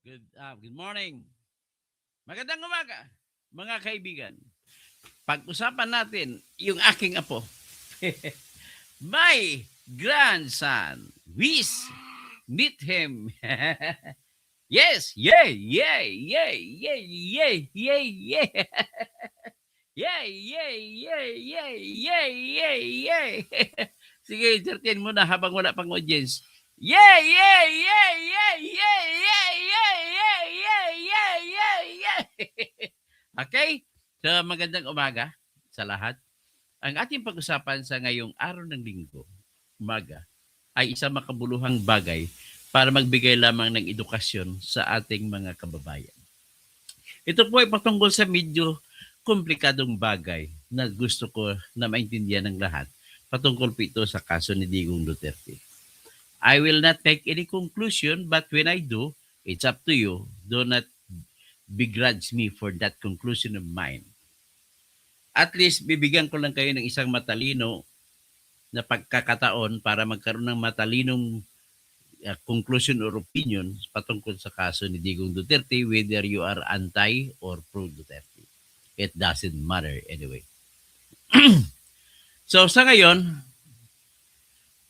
Good morning. Magandang umaga, mga kaibigan. Pag-usapan natin yung aking apo. My grandson. Wish, meet him. Yes, yay, yay, yay, yay, yay, yay, yay. Yay, yay, yay, yay, yay, yay, yay. Sige, entertain mo na habang wala pang audience. Yay, yay, yay, yay, yay, yay, yay, yay, yay, yay, yay, yay. Okay? So, magandang umaga sa lahat. Ang ating pag-usapan sa ngayong araw ng linggo, umaga, ay isang makabuluhang bagay para magbigay lamang ng edukasyon sa ating mga kababayan. Ito po ay patungkol sa medyo komplikadong bagay na gusto ko na maintindihan ng lahat. Patungkol po ito sa kaso ni Digong Duterte. I will not make any conclusion, but when I do, it's up to you. Do not begrudge me for that conclusion of mine. At least, bibigyan ko lang kayo ng isang matalino na pagkakataon para magkaroon ng matalinong conclusion or opinion patungkol sa kaso ni Digong Duterte, whether you are anti or pro Duterte. It doesn't matter anyway. So sa ngayon,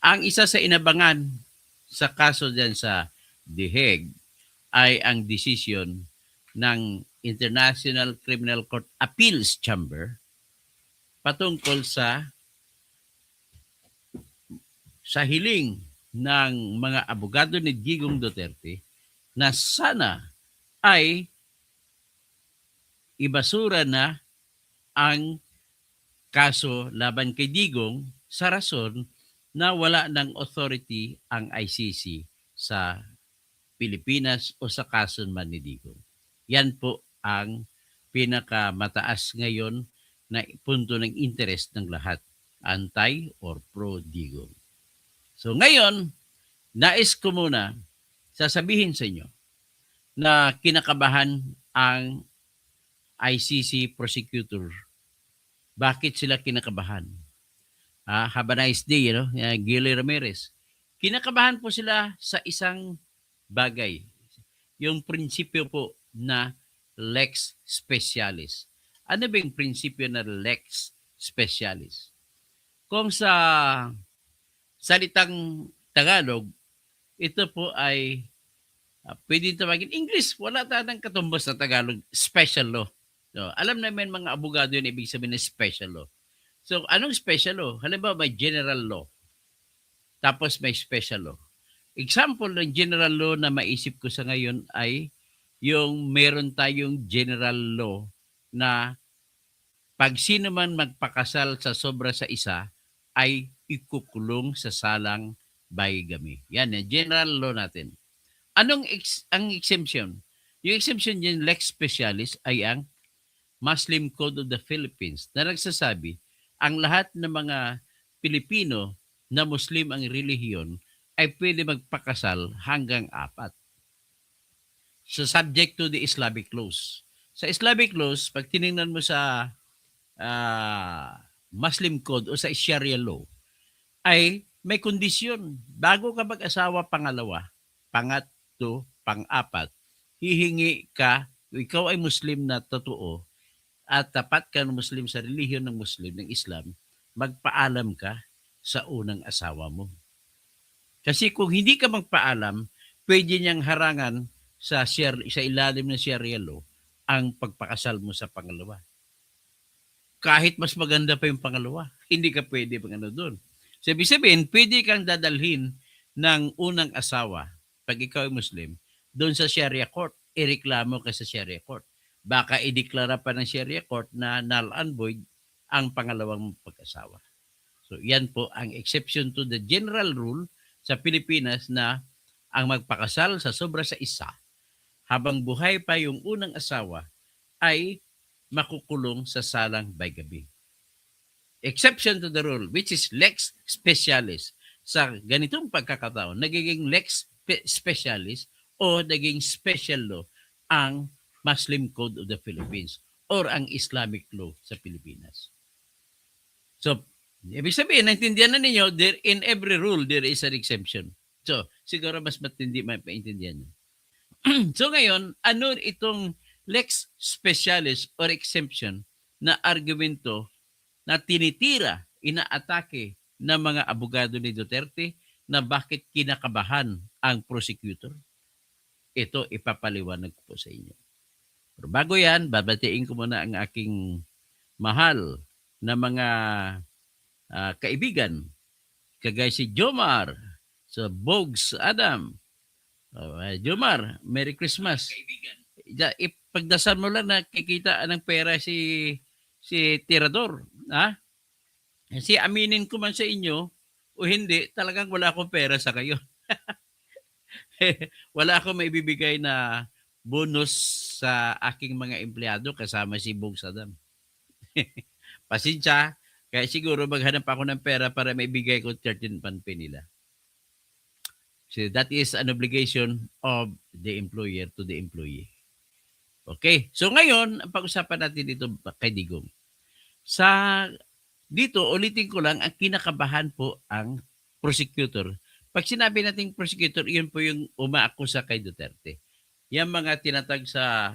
ang isa sa inabangan sa kaso dyan sa The Hague ay ang decision ng International Criminal Court Appeals Chamber patungkol sa hiling ng mga abogado ni Digong Duterte na sana ay ibasura na ang kaso laban kay Digong sa rason na wala ng authority ang ICC sa Pilipinas o sa kaso man ni Digong. Yan po ang pinakamataas ngayon na punto ng interest ng lahat, anti or pro Digong. So ngayon, nais ko muna sasabihin sa inyo na kinakabahan ang ICC prosecutor. Bakit sila kinakabahan? Have a nice day, Gilly Ramirez. Kinakabahan po sila sa isang bagay. Yung prinsipyo po na lex specialis. Ano ba yung prinsipyo na lex specialis? Kung sa salitang Tagalog, ito po ay pwede tawagin English. Wala tayong katumbas sa Tagalog. Special law. So, alam namin mga abogado yun, ibig sabihin na special law. So, anong special law? Halimbawa, may general law. Tapos may special law. Example ng general law na maisip ko sa ngayon ay yung meron tayong general law na pag sino man magpakasal sa sobra sa isa ay ikukulong sa salang bigamy. Yan, general law natin. Anong ang exemption? Yung exemption din lex specialis ay ang Muslim Code of the Philippines na nagsasabi ang lahat ng mga Pilipino na Muslim ang relihiyon ay pwede magpakasal hanggang 4. So subject to the Islamic laws. Sa Islamic laws, pag tinignan mo sa Muslim Code o sa Sharia law, ay may kondisyon. Bago ka mag-asawa pangalawa, pangatlo, pang-4, hihingi ka, ikaw ay Muslim na totoo, at tapat ka ng Muslim sa relihiyon ng Muslim, ng Islam, magpaalam ka sa unang asawa mo. Kasi kung hindi ka magpaalam, pwede niyang harangan sa ilalim ng Sharia law ang pagpakasal mo sa pangalawa. Kahit mas maganda pa yung pangalawa, hindi ka pwede doon. So, ibig sabihin, pwede kang dadalhin ng unang asawa, pag ikaw ay Muslim, doon sa Sharia court, ireklamo ka sa Sharia court. Baka ideklara pa ng Sharia court na null and void ang pangalawang pag-asawa. So, yan po ang exception to the general rule sa Pilipinas na ang magpakasal sa sobra sa isa habang buhay pa yung unang asawa ay makukulong sa salang bigamy. Exception to the rule, which is lex specialis. Sa ganitong pagkakataon, nagiging lex specialis o naging special law ang Muslim Code of the Philippines or ang Islamic law sa Pilipinas. So, ibig sabihin, naintindihan na ninyo, in every rule, there is an exemption. So, siguro mas matindi maintindihan nyo. So ngayon, ano itong lex specialis or exemption na argumento na tinitira, inaatake ng mga abogado ni Duterte na bakit kinakabahan ang prosecutor? Ito ipapaliwanag ko po sa inyo. Pero bago yan, babatiin ko muna ang aking mahal na mga kaibigan. Kagaya si Jomar, sa Bogs Adam. Jomar, Merry Christmas. Ipagdasal mo lang na kikita ng pera si Tirador. Ha? Si aminin ko man sa inyo o hindi, talagang wala akong pera sa kayo. Wala akong maibibigay na bonus sa aking mga empleyado kasama si Bogs Adam. Pasensya, kaya siguro maghanap ako ng pera para maibigay ko 13 panpe nila. So that is an obligation of the employer to the employee. Okay, so ngayon, ang pag-usapan natin dito kay Digong. Dito, ulitin ko lang, ang kinakabahan po ang prosecutor. Pag sinabi nating prosecutor, yun po yung umaakusa kay Duterte. Yung mga tinatag sa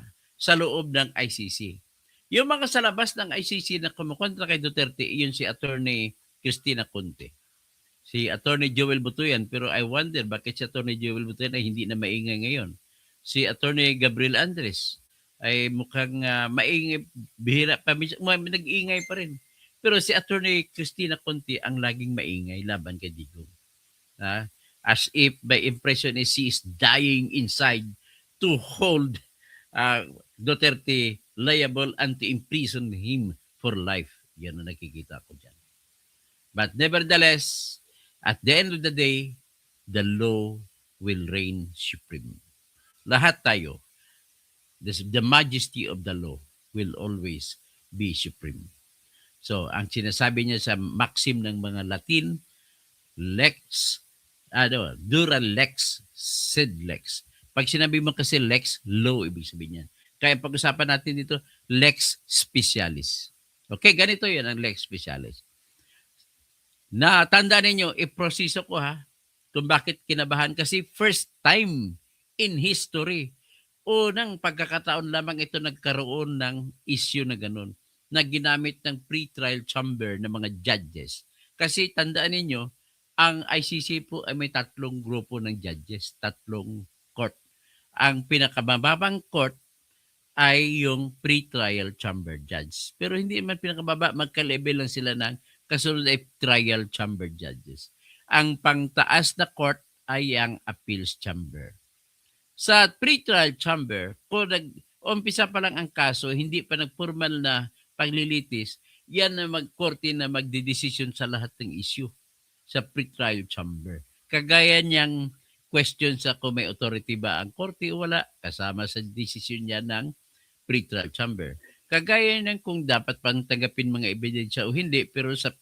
loob ng ICC. Yung mga sa labas ng ICC na kumukontra kay Duterte, yun si Attorney Cristina Conte. Si Attorney Joel Butuyan, pero I wonder bakit si Attorney Joel Butuyan ay hindi na maingay ngayon. Si Attorney Gabriel Andres ay mukhang maingay, bihira pa, nag-iingay pa rin. Pero si Attorney Cristina Conte ang laging maingay laban kay Digong. As if by impression is she is dying inside to hold Duterte liable and to imprison him for life. Yan ang nakikita ko dyan. But nevertheless, at the end of the day, the law will reign supreme. Lahat tayo, the majesty of the law will always be supreme. So, ang sinasabi niya sa maxim ng mga Latin, dura lex, sed lex. Pag sinabi mo kasi lex, law, ibig sabihin yan. Kaya pag-usapan natin dito, lex specialis. Okay, ganito yan ang lex specialis. Tanda ninyo, iproseso ko kung bakit kinabahan. Kasi first time in history, unang pagkakataon lamang ito nagkaroon ng issue na ganun, na ginamit ng pre-trial chamber ng mga judges. Kasi tandaan ninyo, ang ICC po ay may 3 grupo ng judges, 3 court. Ang pinakamababang court ay yung pre-trial chamber judge. Pero hindi man pinakababa, magka-level lang sila ng kasunod ay trial chamber judges. Ang pangtaas na court ay ang appeals chamber. Sa pre-trial chamber, kung umpisa pa lang ang kaso, hindi pa nagformal na paglilitis, yan na magkorte na magdidesisyon sa lahat ng issue sa pre-trial chamber. Kagaya niyang question sa kung may authority ba ang korte o wala, kasama sa desisyon niya ng pre-trial chamber. Kagaya ng kung dapat pang tanggapin mga ebidensya o hindi, pero sa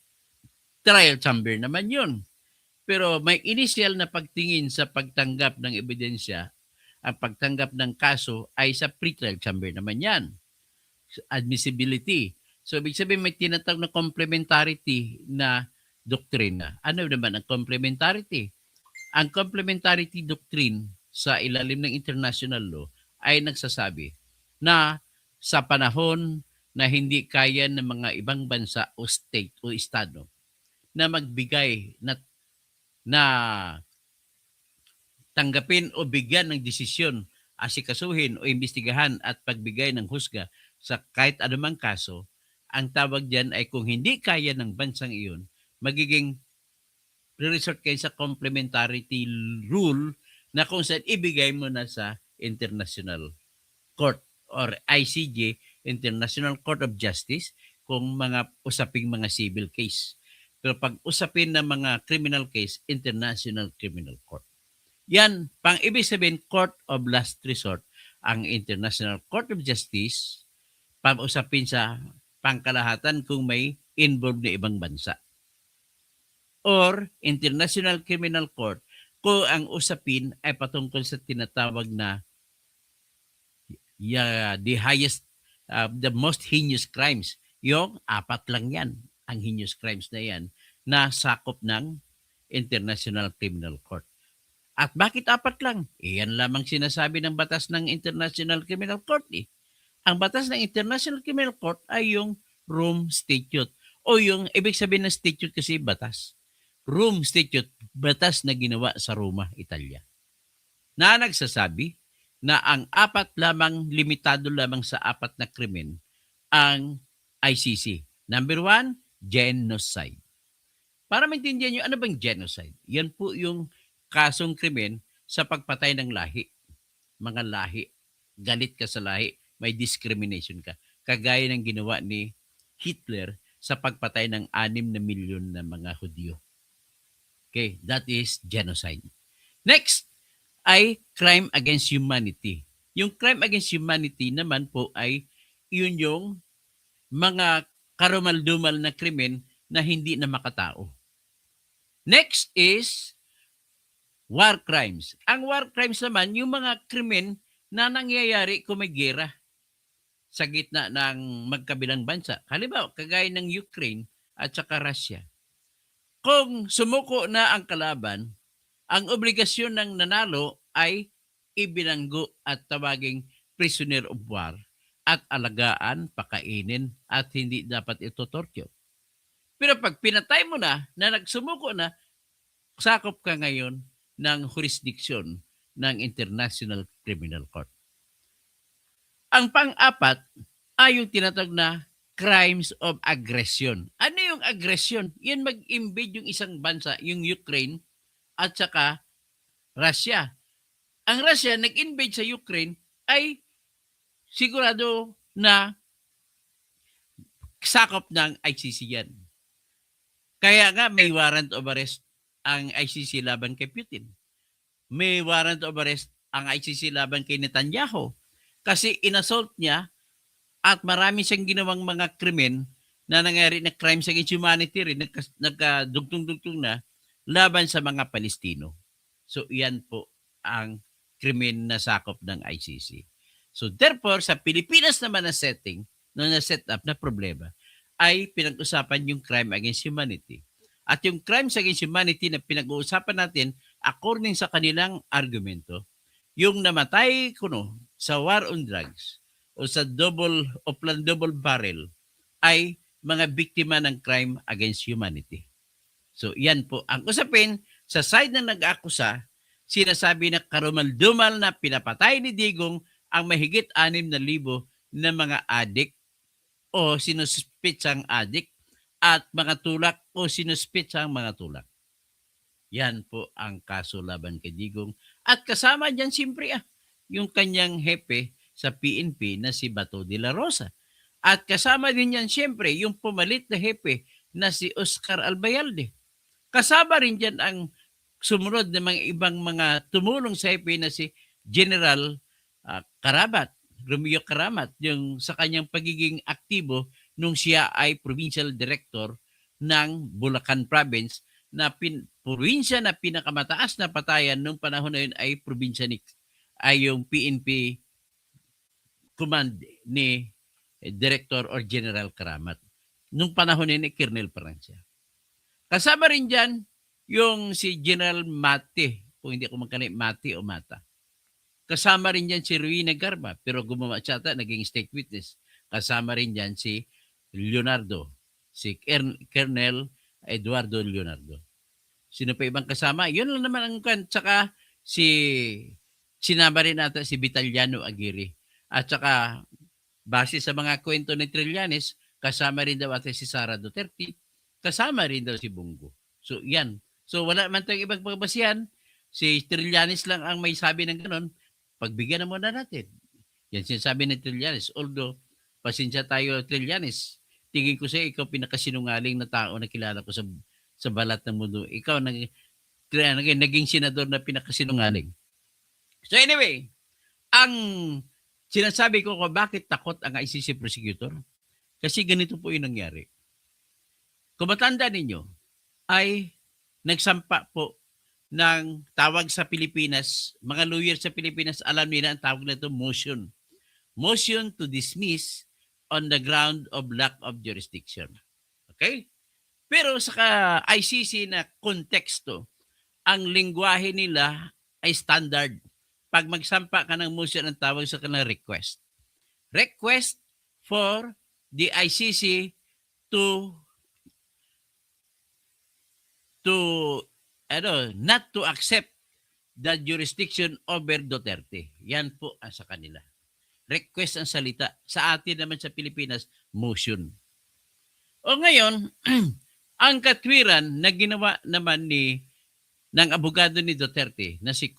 trial chamber naman yun. Pero may initial na pagtingin sa pagtanggap ng ebidensya, ang pagtanggap ng kaso ay sa pre-trial chamber naman yan. Admissibility. So, ibig sabihin may tinatawag na complementarity na doktrina. Ano naman ang complementarity? Ang complementarity doctrine sa ilalim ng international law ay nagsasabi na sa panahon na hindi kaya ng mga ibang bansa o state o estado na magbigay na tanggapin o bigyan ng desisyon, asikasuhin o imbestigahan at pagbigay ng husga sa kahit anumang kaso, ang tawag diyan ay kung hindi kaya ng bansang iyon, magiging resort kayo sa complementarity rule na kung saan ibigay mo na sa International Court or ICJ, International Court of Justice, kung mga usaping mga civil case. Pero pag usapin ng mga criminal case, International Criminal Court. Yan, pang ibig sabihin, Court of Last Resort, ang International Court of Justice, pag usapin sa pangkalahatan kung may involved na ibang bansa. Or International Criminal Court, kung ang usapin ay patungkol sa tinatawag na the highest, the most heinous crimes. Yung 4 lang yan, ang heinous crimes na yan, na sakop ng International Criminal Court. At bakit 4 lang? Iyan lamang sinasabi ng batas ng International Criminal Court eh. Ang batas ng International Criminal Court ay yung Rome Statute. O yung, ibig sabihin ng statute kasi batas. Rome Statute, batas na ginawa sa Roma, Italia. Na nagsasabi na ang 4 lamang, limitado lamang sa 4 na krimen ang ICC. Number 1, genocide. Para maintindihan nyo, ano bang genocide? Yan po yung kasong krimen sa pagpatay ng lahi. Mga lahi. Galit ka sa lahi, may discrimination ka. Kagaya ng ginawa ni Hitler sa pagpatay ng 6 na milyon na mga Hudyo. Okay, that is genocide. Next ay crime against humanity. Yung crime against humanity naman po ay yun yung mga karumal-dumal na krimen na hindi na makatao. Next is war crimes. Ang war crimes naman, yung mga krimen na nangyayari kung may gera sa gitna ng magkabilang bansa. Halimbawa, kagaya ng Ukraine at saka Russia. Kung sumuko na ang kalaban, ang obligasyon ng nanalo ay ibinanggo at tawaging prisoner of war at alagaan, pakainin at hindi dapat ito torture. Pero pag pinatay mo na nagsumuko na, sakop ka ngayon ng jurisdiction ng International Criminal Court. Ang pang-4 ay yung tinatawag na crimes of aggression. Ano yung aggression? Yan mag-invade yung isang bansa, yung Ukraine at saka Russia. Ang Russia nag-invade sa Ukraine ay sigurado na sakop ng ICC yan. Kaya nga may warrant of arrest ang ICC laban kay Putin. May warrant of arrest ang ICC laban kay Netanyahu. Kasi inassault niya at marami siyang ginawang mga krimen na nangyari na crimes against humanity rin, nagkadugtong-dugtong na laban sa mga Palestino. So iyan po ang krimen na sakop ng ICC. So therefore, sa Pilipinas naman na setting, na set up na problema, ay pinag-usapan yung crime against humanity. At yung crimes against humanity na pinag-uusapan natin, according sa kanilang argumento, yung namatay sa war on drugs o sa double barrel ay mga biktima ng crime against humanity. So yan po ang usapin. Sa side na nag-akusa, sinasabi na karumal-dumal na pinapatay ni Digong ang mahigit 6,000 na mga adik o sinuspitsang adik at mga tulak o sinuspitsang mga tulak. Yan po ang kaso laban kay Digong. At kasama dyan siyempre yung kanyang hepe sa PNP na si Bato de la Rosa. At kasama din yan siyempre yung pumalit na hepe na si Oscar Albayalde. Kasama rin dyan ang sumunod na mga ibang mga tumulong sa hepe na si General Karamat, Romeo Karamat, yung sa kanyang pagiging aktibo nung siya ay provincial director ng Bulacan Province na probinsya na pinakamataas na patayan nung panahon na yun ay probinsya ay yung PNP command ni Director or General Karamat. Nung panahon na yun ay Colonel Francia. Kasama rin dyan yung si General Mate, kung hindi ko magkali, Mate o Mata. Kasama rin dyan si Ruina Garba, pero gumawa siya naging state witness. Kasama rin dyan si Leonardo, si Colonel Eduardo Leonardo. Sino pa ibang kasama? Yun lang naman ang kan. Tsaka sinama rin natin si Vitaliano Aguirre. At tsaka base sa mga kwento ni Trillanes, kasama rin daw ate si Sara Duterte, kasama rin daw si Bongo. So yan. So wala man tayong ibang pagbasihan. Si Trillanes lang ang may sabi ng ganon. Pagbigyan na muna natin. Yan sinasabi ni Trillanes. Although, pasensya tayo Trillanes. Tingin ko sa ikaw pinakasinungaling na tao na kilala ko sa balat ng mundo. Ikaw naging senador na pinakasinungaling. So anyway, ang sinasabi ko kung bakit takot ang ICC prosecutor, kasi ganito po yung nangyari. Kung matanda ninyo, ay nagsampa po ng tawag sa Pilipinas, mga lawyer sa Pilipinas, alam nila ang tawag na ito motion. Motion to dismiss on the ground of lack of jurisdiction. Okay? Pero sa ICC na konteksto, ang lingwahe nila ay standard. Pag magsampa ka ng motion, ang tawag sa kanila request. Request for the ICC to not to accept the jurisdiction over Duterte. Yan po ang sa kanila. Request ang salita. Sa atin naman sa Pilipinas, motion. O ngayon, ang katwiran na ginawa naman ng abogado ni Duterte na si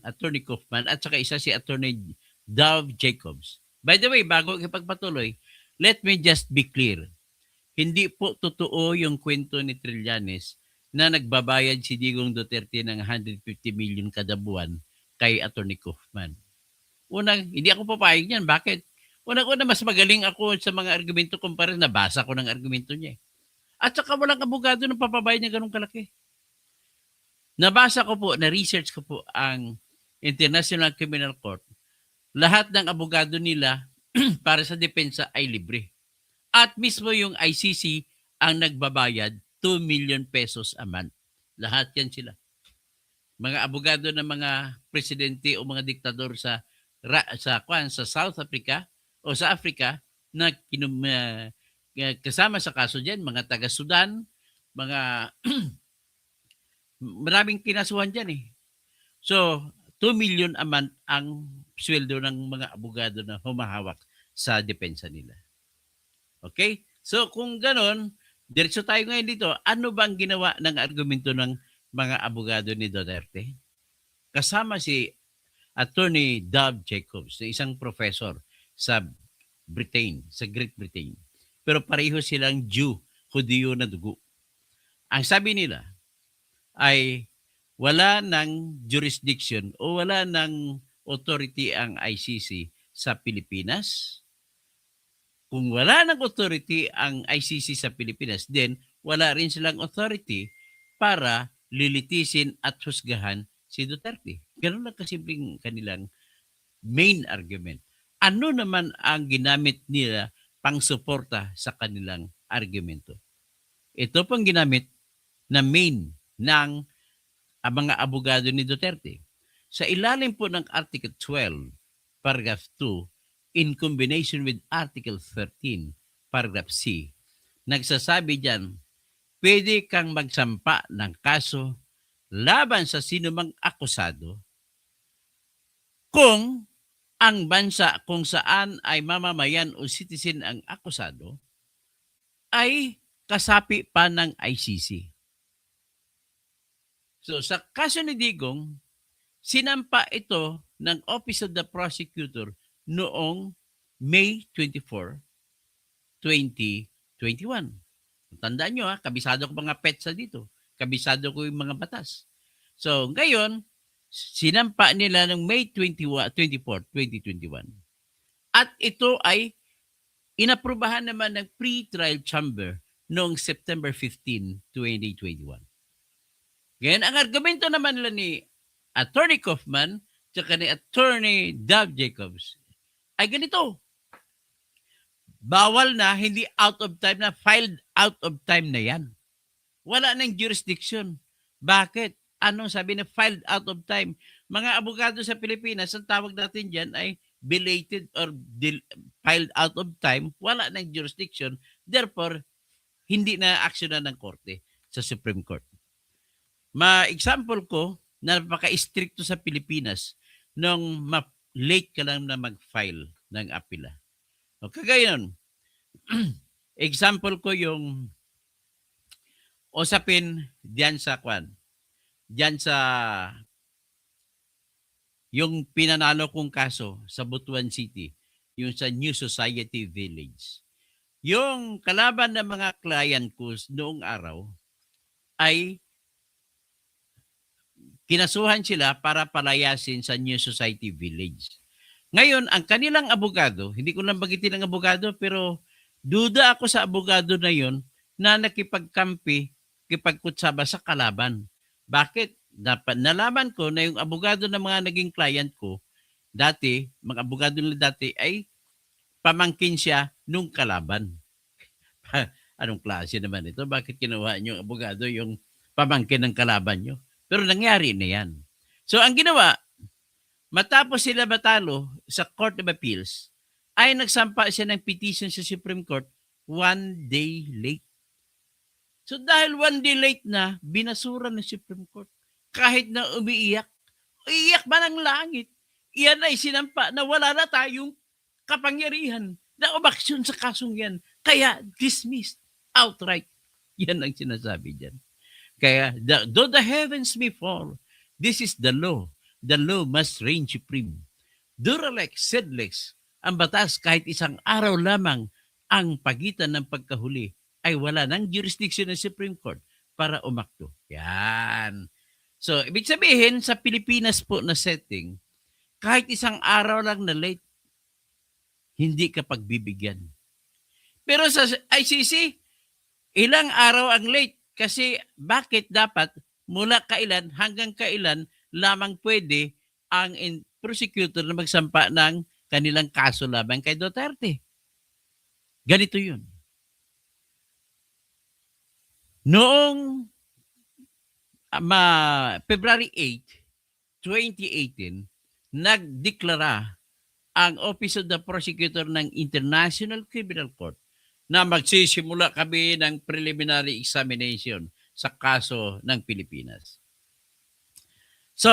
Attorney Kaufman, at saka isa si Attorney Dove Jacobs. By the way, bago ipagpatuloy, let me just be clear. Hindi po totoo yung kwento ni Trillanes na nagbabayad si Digong Duterte ng 150 million kada buwan kay Attorney Kaufman. Unang, hindi ako papayag niyan. Bakit? Unang-una, mas magaling ako sa mga argumento kumpara nabasa ko ng argumento niya. At saka walang abogado ng papabayad niya ganun kalaki. Nabasa ko po, na-research ko po ang International Criminal Court. Lahat ng abogado nila para sa depensa ay libre. At mismo yung ICC ang nagbabayad 2 million pesos a month. Lahat yan sila. Mga abogado ng mga presidente o mga diktador sa South Africa o sa Africa na kasama sa kaso diyan, mga taga Sudan, mga maraming kinasuhan diyan eh. So, 2 million a month ang sweldo ng mga abogado na humahawak sa depensa nila. Okay? So, kung ganon, diretso tayo ngayon dito. Ano ba ang ginawa ng argumento ng mga abogado ni Duterte? Kasama si Attorney Dove Jacobs, isang professor sa Great Britain. Pero pareho silang Jew, Hudiyo na dugo. Ang sabi nila ay wala ng jurisdiction o wala ng authority ang ICC sa Pilipinas. Kung wala ng authority ang ICC sa Pilipinas, then wala rin silang authority para lilitisin at husgahan si Duterte. Ganun lang kasimpleng kanilang main argument. Ano naman ang ginamit nila pang suporta sa kanilang argumento? Ito pang ginamit na main ng mga abogado ni Duterte. Sa ilalim po ng Article 12, Paragraph 2, in combination with Article 13, Paragraph C, nagsasabi dyan, pwede kang magsampa ng kaso laban sa sinumang akusado kung ang bansa kung saan ay mamamayan o citizen ang akusado ay kasapi pa ng ICC. So sa kaso ni Digong, sinampa ito ng Office of the Prosecutor noong May 24, 2021. Tandaan nyo kabisado ko mga petsa dito. Kabisado ko yung mga batas. So ngayon, sinampa nila ng May 24, 2021. At ito ay inaprubahan naman ng pre-trial chamber noong September 15, 2021. Ngayon, ang argumento naman nila ni Attorney Kaufman at ni Attorney Dove Jacobs ay ganito. Bawal na, hindi out of time na, filed out of time na yan. Wala nang jurisdiction. Bakit? Anong sabi na filed out of time? Mga abogado sa Pilipinas, ang tawag natin dyan ay belated or filed out of time. Wala nang jurisdiction. Therefore, hindi na aksyonan ng korte sa Supreme Court. Ma-example ko, napaka-stricto sa Pilipinas nung late ka lang na mag-file ng apila. O kagayon, example ko yung usapin diyan sa diyan sa yung pinanalo kong kaso sa Butuan City, yung sa New Society Village. Yung kalaban ng mga client ko noong araw ay kinasuhan sila para palayasin sa New Society Village. Ngayon, ang kanilang abogado, hindi ko lang bagitin ang abogado, pero duda ako sa abogado na yon na nakipagkampi, kipagkutsaba sa kalaban. Bakit? Dapat nalaman ko na yung abogado ng mga naging client ko, dati, mga abogado nila dati, ay pamangkin siya nung kalaban. Anong klase naman ito? Bakit kinuha niyo yung abogado yung pamangkin ng kalaban niyo? Pero nangyari na yan. So ang ginawa, matapos sila matalo sa Court of Appeals, ay nagsampa siya ng petition sa Supreme Court 1 day late. So dahil 1 day late na, binasura ng Supreme Court. Kahit na umiiyak, iiyak ba ng langit? Iyan ay sinampa na wala na tayong kapangyarihan na umaksyon sa kasong yan. Kaya dismissed outright. Yan ang sinasabi dyan. Kaya though the heavens may fall, this is the law. The law must reign supreme. Duralex, sedlex, ang batas kahit isang araw lamang ang pagitan ng pagkahuli ay wala ng jurisdiction ng Supreme Court para umakto. Yan. So, ibig sabihin, sa Pilipinas po na setting, kahit isang araw lang na late, hindi ka pagbibigyan. Pero sa ICC, ilang araw ang late? Kasi bakit dapat mula kailan hanggang kailan lamang pwede ang prosecutor na magsampa ng kanilang kaso laban kay Duterte? Ganito yun. Noong February 8, 2018, nagdeklara ang Office of the Prosecutor ng International Criminal Court na magsisimula kami ng preliminary examination sa kaso ng Pilipinas. So,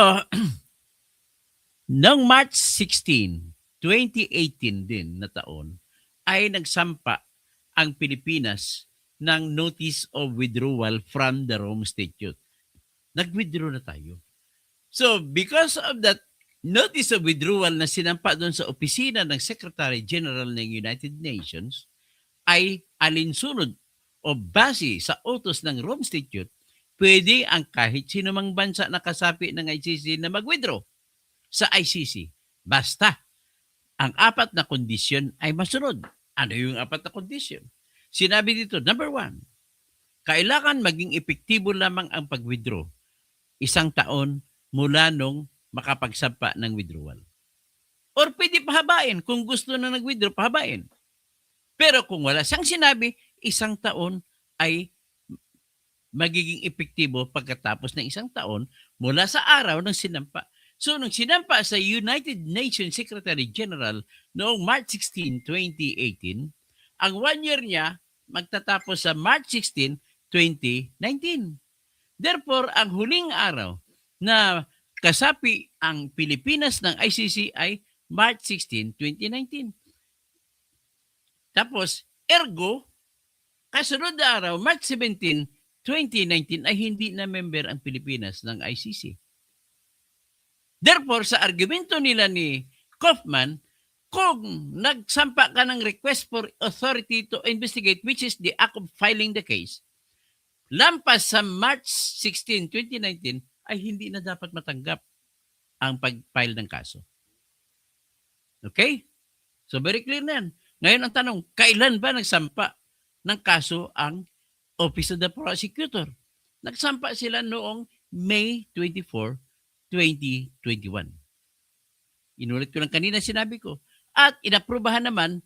noong March 16, 2018 din na taon, ay nagsampa ang Pilipinas ng Notice of Withdrawal from the Rome Statute. Nag-withdraw na tayo. So, because of that Notice of Withdrawal na sinampa doon sa opisina ng Secretary General ng United Nations, ay alinsunod o base sa utos ng Rome Statute, pwede ang kahit sinumang bansa na kasapi ng ICC na mag-withdraw sa ICC. Basta ang 4 na kondisyon ay masunod. Ano yung 4 na kondisyon? Sinabi dito, number 1, kailangan maging epektibo lamang ang pag-withdraw 1 taon mula nung makapagsampa ng withdrawal. Or pwede pahabain. Kung gusto na nag-withdraw, pahabain. Pero kung wala siyang sinabi, 1 taon ay magiging epektibo pagkatapos ng 1 taon mula sa araw ng sinampa. So, nung sinampa sa United Nations Secretary General noong March 16, 2018, ang 1 year niya magtatapos sa March 16, 2019. Therefore, ang huling araw na kasapi ang Pilipinas ng ICC ay March 16, 2019. Tapos, ergo, kasunod na araw, March 17, 2019 ay hindi na member ang Pilipinas ng ICC. Therefore, sa argumento nila ni Kaufman, kung nagsampa ka ng request for authority to investigate, which is the act of filing the case, lampas sa March 16, 2019, ay hindi na dapat matanggap ang pag-file ng kaso. Okay? So very clear na yan. Ngayon ang tanong, kailan ba nagsampa ng kaso ang Office of the Prosecutor? Nagsampa sila noong May 24, 2021. Inulit ko lang kanina sinabi ko. At inaprubahan naman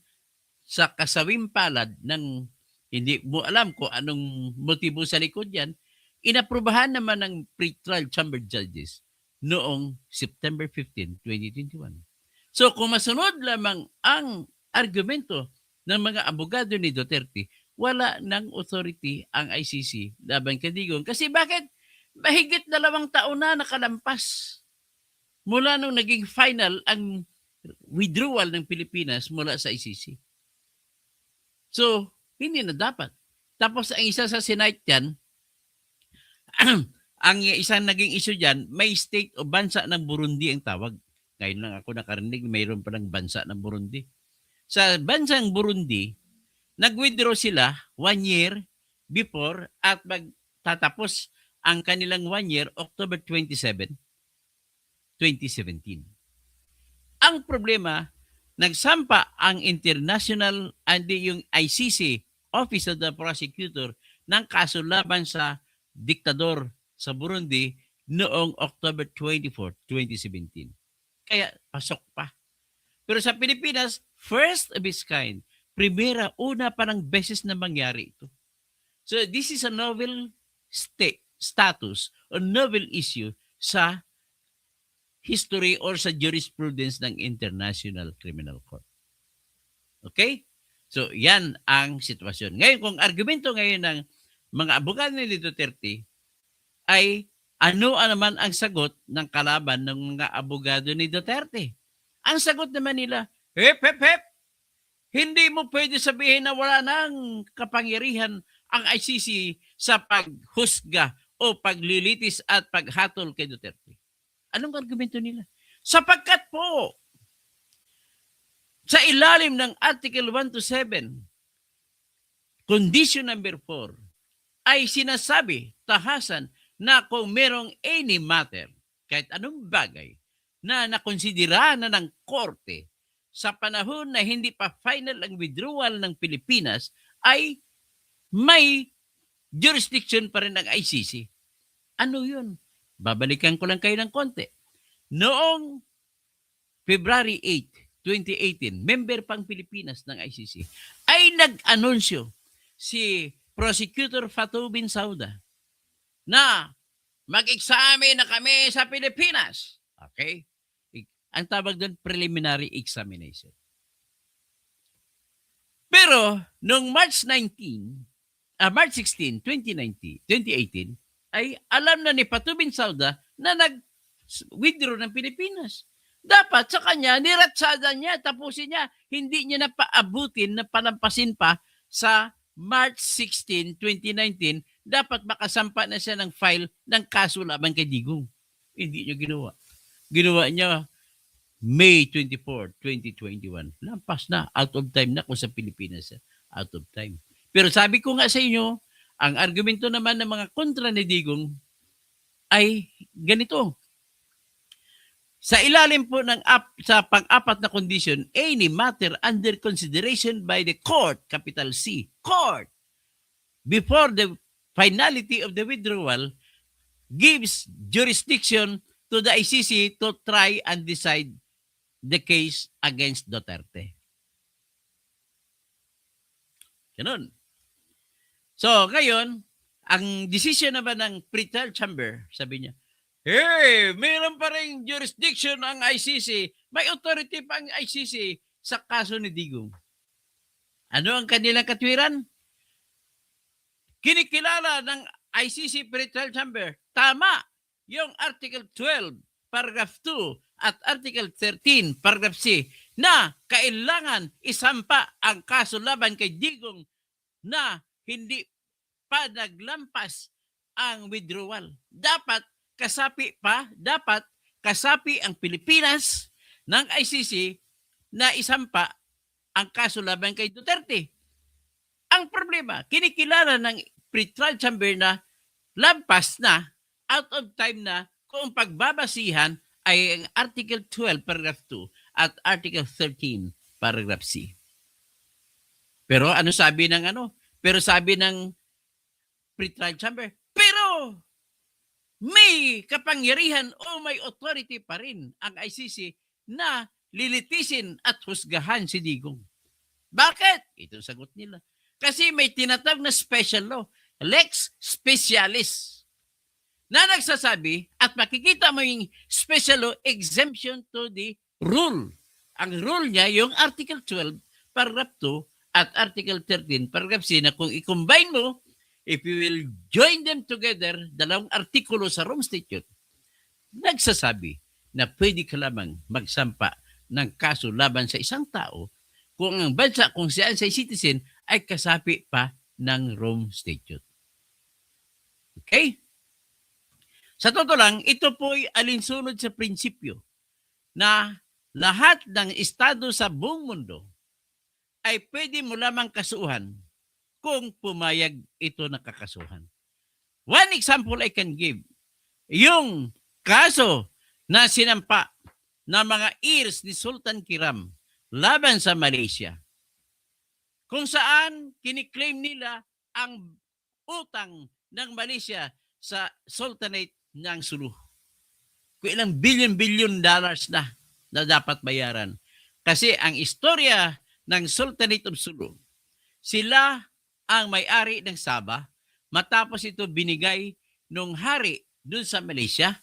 sa kasawing palad ng hindi mo alam kung anong motibo sa likod yan, inaprubahan naman ng pre-trial chamber judges noong September 15, 2021. So kung masunod lamang ang argumento ng mga abogado ni Duterte, wala ng authority ang ICC laban kay Digong. Kasi bakit? Mahigit 2 taon na nakalampas mula nung naging final ang withdrawal ng Pilipinas mula sa ICC. So, hindi na dapat. Tapos ang isa sa Senate yan, ang isang naging issue dyan, may state o bansa ng Burundi ang tawag. Ngayon lang ako nakarinig, mayroon pa ng bansa ng Burundi. Sa bansang Burundi, nag-withdraw sila 1 year before at magtatapos ang kanilang 1 year, October 27, 2017. Ang problema, nagsampa ang international and yung ICC, Office of the Prosecutor, ng kaso laban sa diktador sa Burundi noong October 24, 2017. Kaya pasok pa. Pero sa Pilipinas, first of its kind, una pa ng beses na mangyari ito. So this is a novel status, a novel issue sa history or sa jurisprudence ng International Criminal Court. Okay? So, yan ang sitwasyon. Ngayon, kung argumento ngayon ng mga abogado ni Duterte ay ano naman ang sagot ng kalaban ng mga abogado ni Duterte? Ang sagot naman nila, hep, hep, hep, hindi mo pwede sabihin na wala nang kapangyarihan ang ICC sa paghusga o paglilitis at paghatol kay Duterte. Anong argumento nila? Sapagkat po, sa ilalim ng Article 1 to 7, Condition number 4, ay sinasabi, tahasan, na kung merong any matter, kahit anong bagay, na nakonsidera na ng korte sa panahon na hindi pa final ang withdrawal ng Pilipinas, ay may jurisdiction pa rin ng ICC. Ano yun? Babalikan ko lang kayo ng konti. Noong February 8, 2018, member pang Pilipinas ng ICC, ay nag-anunsyo si Prosecutor Fatou Bensouda na mag-examine na kami sa Pilipinas. Okay? Ang tawag doon, preliminary examination. Pero, noong March 16, 2018, ay alam na ni Fatou Bensouda na nag-withdraw ng Pilipinas. Dapat sa kanya, niratsada niya, tapusin niya. Hindi niya na paabutin, na palampasin pa sa March 16, 2019, dapat makasampa na siya ng file ng kaso laban kay Digong. Hindi niya ginawa. Ginawa niya May 24, 2021. Lampas na, out of time na kung sa Pilipinas. Out of time. Pero sabi ko nga sa inyo, ang argumento naman ng mga kontra ni Digong ay ganito. Sa ilalim po ng sa pang-apat na condition, any matter under consideration by the court, capital C, court, before the finality of the withdrawal, gives jurisdiction to the ICC to try and decide the case against Duterte. Ganun. So, ngayon, ang decision naman ng pretrial chamber, sabi niya, hey, mayroon pa rin jurisdiction ang ICC. May authority pa ang ICC sa kaso ni Digong. Ano ang kanilang katwiran? Kinikilala ng ICC Pretrial Chamber, tama yung Article 12, Paragraph 2 at Article 13, Paragraph C, na kailangan isampa ang kaso laban kay Digong na hindi pa naglampas ang withdrawal. Dapat kasapi ang Pilipinas ng ICC na isampa ang kaso laban kay Duterte. Ang problema, kinikilala ng pretrial chamber na lampas na, out of time na, kung pagbabasihan ay ang Article 12, Paragraph 2 at Article 13, Paragraph C. Pero ano sabi ng Pero sabi ng pretrial chamber, pero may kapangyarihan o may authority pa rin ang ICC na lilitisin at husgahan si Digong. Bakit? Ito sagot nila. Kasi may tinatawag na special law, lex specialis, na nagsasabi at makikita mo yung special law exemption to the rule. Ang rule niya, yung Article 12, Paragraph 2 at Article 13, Paragraph C, na kung i-combine mo, if you will join them together, dalawang artikulo sa Rome Statute, nagsasabi na pwede ka lamang magsampa ng kaso laban sa isang tao kung ang bansa kung saan sa citizen ay kasapi pa ng Rome Statute. Okay? Sa totoo lang, ito po ay alinsunod sa prinsipyo na lahat ng estado sa buong mundo ay pwede mo lamang kasuhan kung pumayag ito na kakasuhan. One example I can give, yung kaso na sinampa ng mga heirs ni Sultan Kiram laban sa Malaysia, kung saan kiniklaim nila ang utang ng Malaysia sa Sultanate ng Sulu. Kung ilang billion dollars na dapat bayaran. Kasi ang istorya ng Sultanate of Sulu, sila ang may-ari ng Sabah, matapos ito binigay nung hari dun sa Malaysia,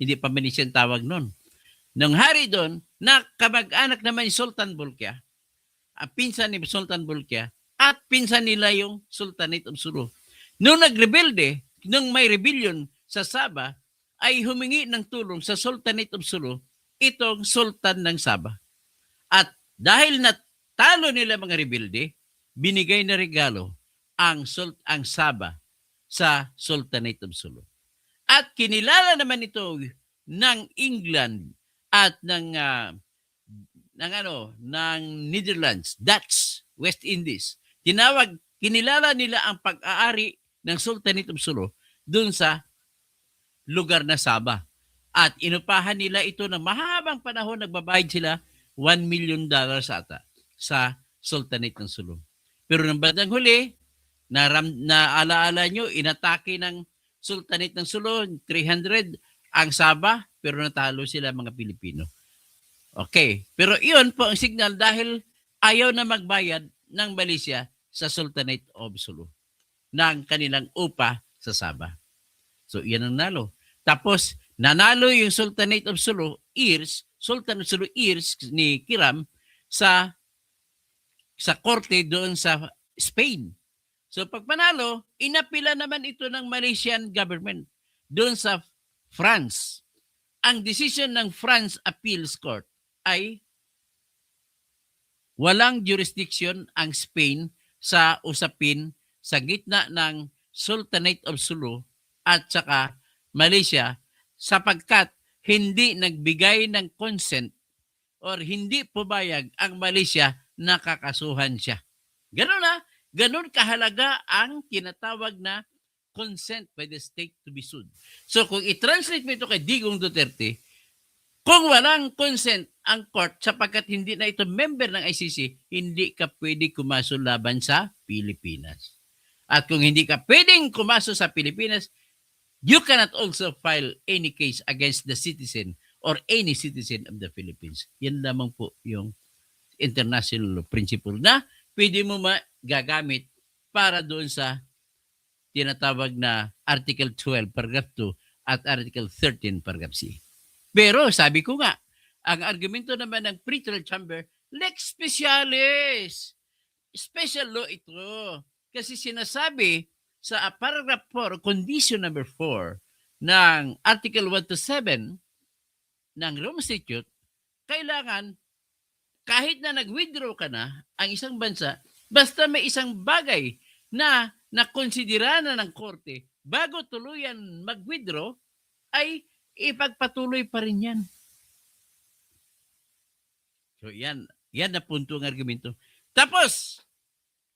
hindi pa Malaysia ang tawag nun, ng hari doon na kamag-anak naman ni Sultan Bolkiah, pinsan ni Sultan Bolkiah, at pinsan nila yung Sultanate of Sulu. Nung nagrebelde, nung may rebellion sa Sabah, ay humingi ng tulong sa Sultanate of Sulu itong Sultan ng Sabah. At dahil natalo nila mga rebelde, binigay na regalo ang Sabah sa Sultanate of Sulu. At kinilala naman ito ng England at ng Netherlands, Dutch, West Indies. Kinilala nila ang pag-aari ng Sultanate of Sulu dun sa lugar na Sabah. At inupahan nila ito ng mahabang panahon, nagbabayad sila $1 million ata sa Sultanate ng Sulu. Pero ng bandang huli, naalaala nyo, inatake ng Sultanate ng Sulu, 300 ang Sabah, pero natalo sila mga Pilipino. Okay, pero iyon po ang signal dahil ayaw na magbayad ng Malaysia sa Sultanate of Sulu ng kanilang upa sa Sabah. So, iyan ang nalo. Tapos, nanalo yung Sultanate of Sulu, Sultan of Sulu ni Kiram sa korte doon sa Spain. So, pag panalo, inapila naman ito ng Malaysian government doon sa France. Ang decision ng France Appeals Court ay walang jurisdiction ang Spain sa usapin sa gitna ng Sultanate of Sulu at saka Malaysia sapagkat hindi nagbigay ng consent or hindi pumayag ang Malaysia na kakasuhan siya. Ganun kahalaga ang tinatawag na consent by the state to be sued. So kung i-translate mo ito kay Digong Duterte, kung walang consent ang court sapagkat hindi na ito member ng ICC, hindi ka pwede kumaso laban sa Pilipinas. At kung hindi ka pwedeng kumaso sa Pilipinas, you cannot also file any case against the citizen or any citizen of the Philippines. Yan lamang po yung international principle na pwede mo magagamit para doon sa tinatawag na Article 12, Paragraph 2 at Article 13, Paragraph C. Pero sabi ko nga, ang argumento naman ng pretrial chamber, lex specialis. Special law ito. Kasi sinasabi sa Paragraph 4, Condition number 4 ng Article 1 to 7 ng Rome Statute, kailangan kahit na nag-withdraw ka na ang isang bansa, basta may isang bagay na nakonsidera na ng korte bago tuluyan mag-withdraw, ay ipagpatuloy pa rin yan. So yan na punto ng argumento. Tapos,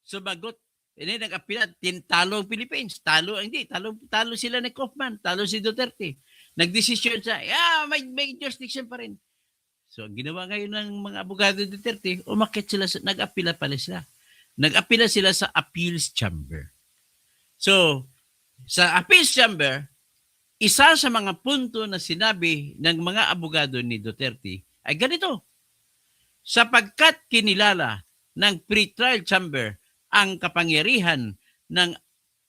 sumagot, nag-apila, talo ang Philippines. Talo sila ni Kaufman, talo si Duterte. Nagdesisyon siya, may jurisdiction pa rin. So, ang ginawa ngayon ng mga abogado ni Duterte, umakit sila, nag-apila pala sila. Nag-apila sila sa Appeals Chamber. So, sa Appeals Chamber, isa sa mga punto na sinabi ng mga abogado ni Duterte ay ganito. Sapagkat kinilala ng pretrial chamber ang kapangyarihan ng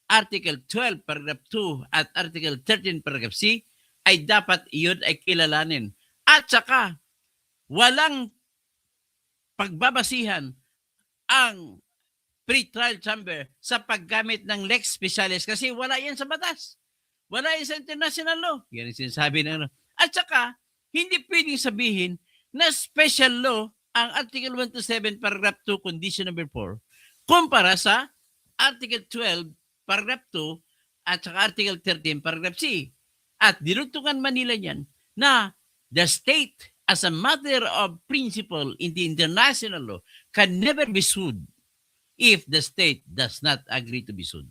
Article 12, Paragraph 2 at Article 13, Paragraph C, ay dapat iyon ay kilalanin. At saka, walang pagbabasihan ang pretrial chamber sa paggamit ng lex specialis kasi wala yan sa batas. Wala yan sa international law. Yan ang sinasabi ng At saka, hindi pwedeng sabihin na special law ang Article 1 to 7, Paragraph 2, Condition number 4, kumpara sa Article 12, Paragraph 2, at saka Article 13, Paragraph C. At dinugtungan man nila yan na the state as a matter of principle in the international law can never be sued if the state does not agree to be sued.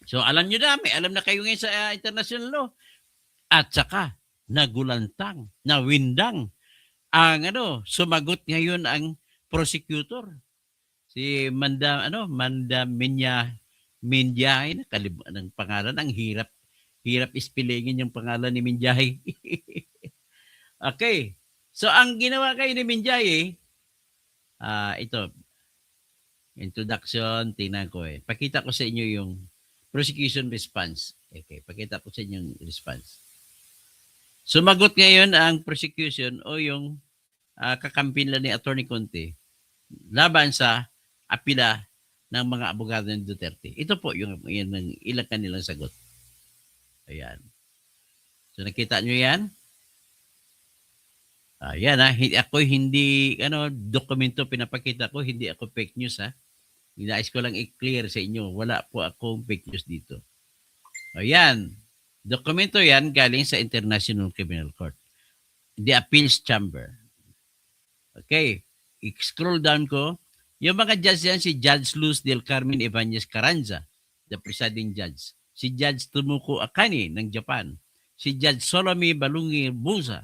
So alam nyo na, may alam na kayo ngayon sa international law. At saka, nagulantang, nawindang ang sumagot ngayon ang prosecutor. Si Manda Minyahay, nakalimutan ng pangalan, ang hirap ispellingin yung pangalan ni Minyahay. Okay. So ang ginawa kayo ni Minyahay, ito, introduction, tingnan ko Pakita ko sa inyo yung prosecution response. Okay, pakita ko sa inyo yung response. Sumagot ngayon ang prosecution o yung kakampi nila ni Attorney Conte laban sa apila ng mga abogado ng Duterte. Ito po yung ilang kanilang sagot. Ayan. So nakita nyo yan? Yan ako hindi dokumento pinapakita ko, hindi ako fake news ha. Inais ko lang i-clear sa inyo, wala po akong fake news dito. Ayan. Dokumento yan galing sa International Criminal Court. The Appeals Chamber. Okay. I-scroll down ko. Yung mga judge yan, si Judge Luz del Carmen Ibanez Carranza, the presiding judge. Si Judge Tomoko Akane ng Japan. Si Judge Solome Balungi Busa.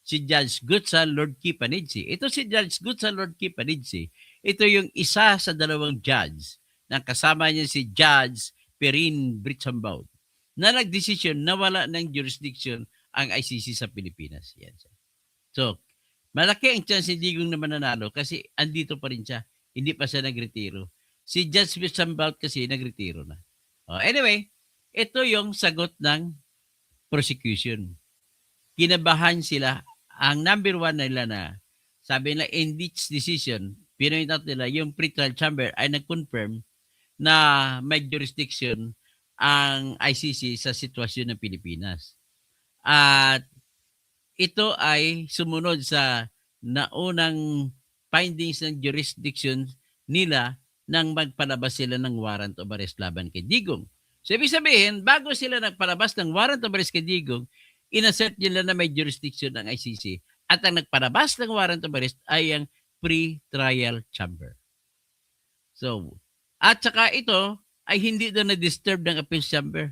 Si Judge Gutsa Lord Kipanidze. Ito si Judge Gutsa Lord Kipanidze. Ito yung isa sa dalawang judge na kasama niya si Judge Perin Britsambaud na nagdesisyon na wala ng jurisdiction ang ICC sa Pilipinas. Yan. So, malaki ang chance ni Digong na mananalo kasi andito pa rin siya. Hindi pa siya nagretiro. Si Judge Britsambaud kasi nagretiro na. Anyway, ito yung sagot ng prosecution. Kinabahan sila. Ang number one nila na sabi nila in this decision, pinoint out nila yung pretrial chamber ay nag-confirm na may jurisdiction ang ICC sa sitwasyon ng Pilipinas. At ito ay sumunod sa naunang findings ng jurisdiction nila nang magpalabas sila ng warrant of arrest laban kay Digong. So, ibig sabihin, bago sila nagpalabas ng warrant of arrest kay Digong, inassert nila na may jurisdiction ng ICC at ang nagpalabas ng warrant of arrest ay ang pre-trial chamber. So, at saka ito ay hindi doon na-disturb ng appeals chamber,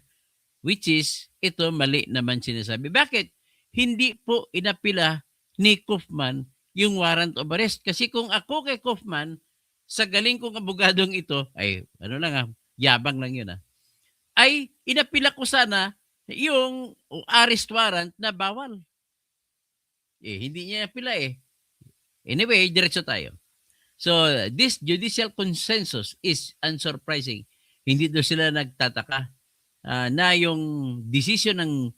which is, ito mali naman sinasabi. Bakit? Hindi po inapila ni Kaufman yung warrant of arrest. Kasi kung ako kay Kaufman, sa galing kong abogadong ito, ay yabang lang yun ay inapila ko sana yung arrest warrant na bawal. Hindi niya napila Anyway, diretso tayo. So, this judicial consensus is unsurprising. Hindi doon sila nagtataka na yung decision ng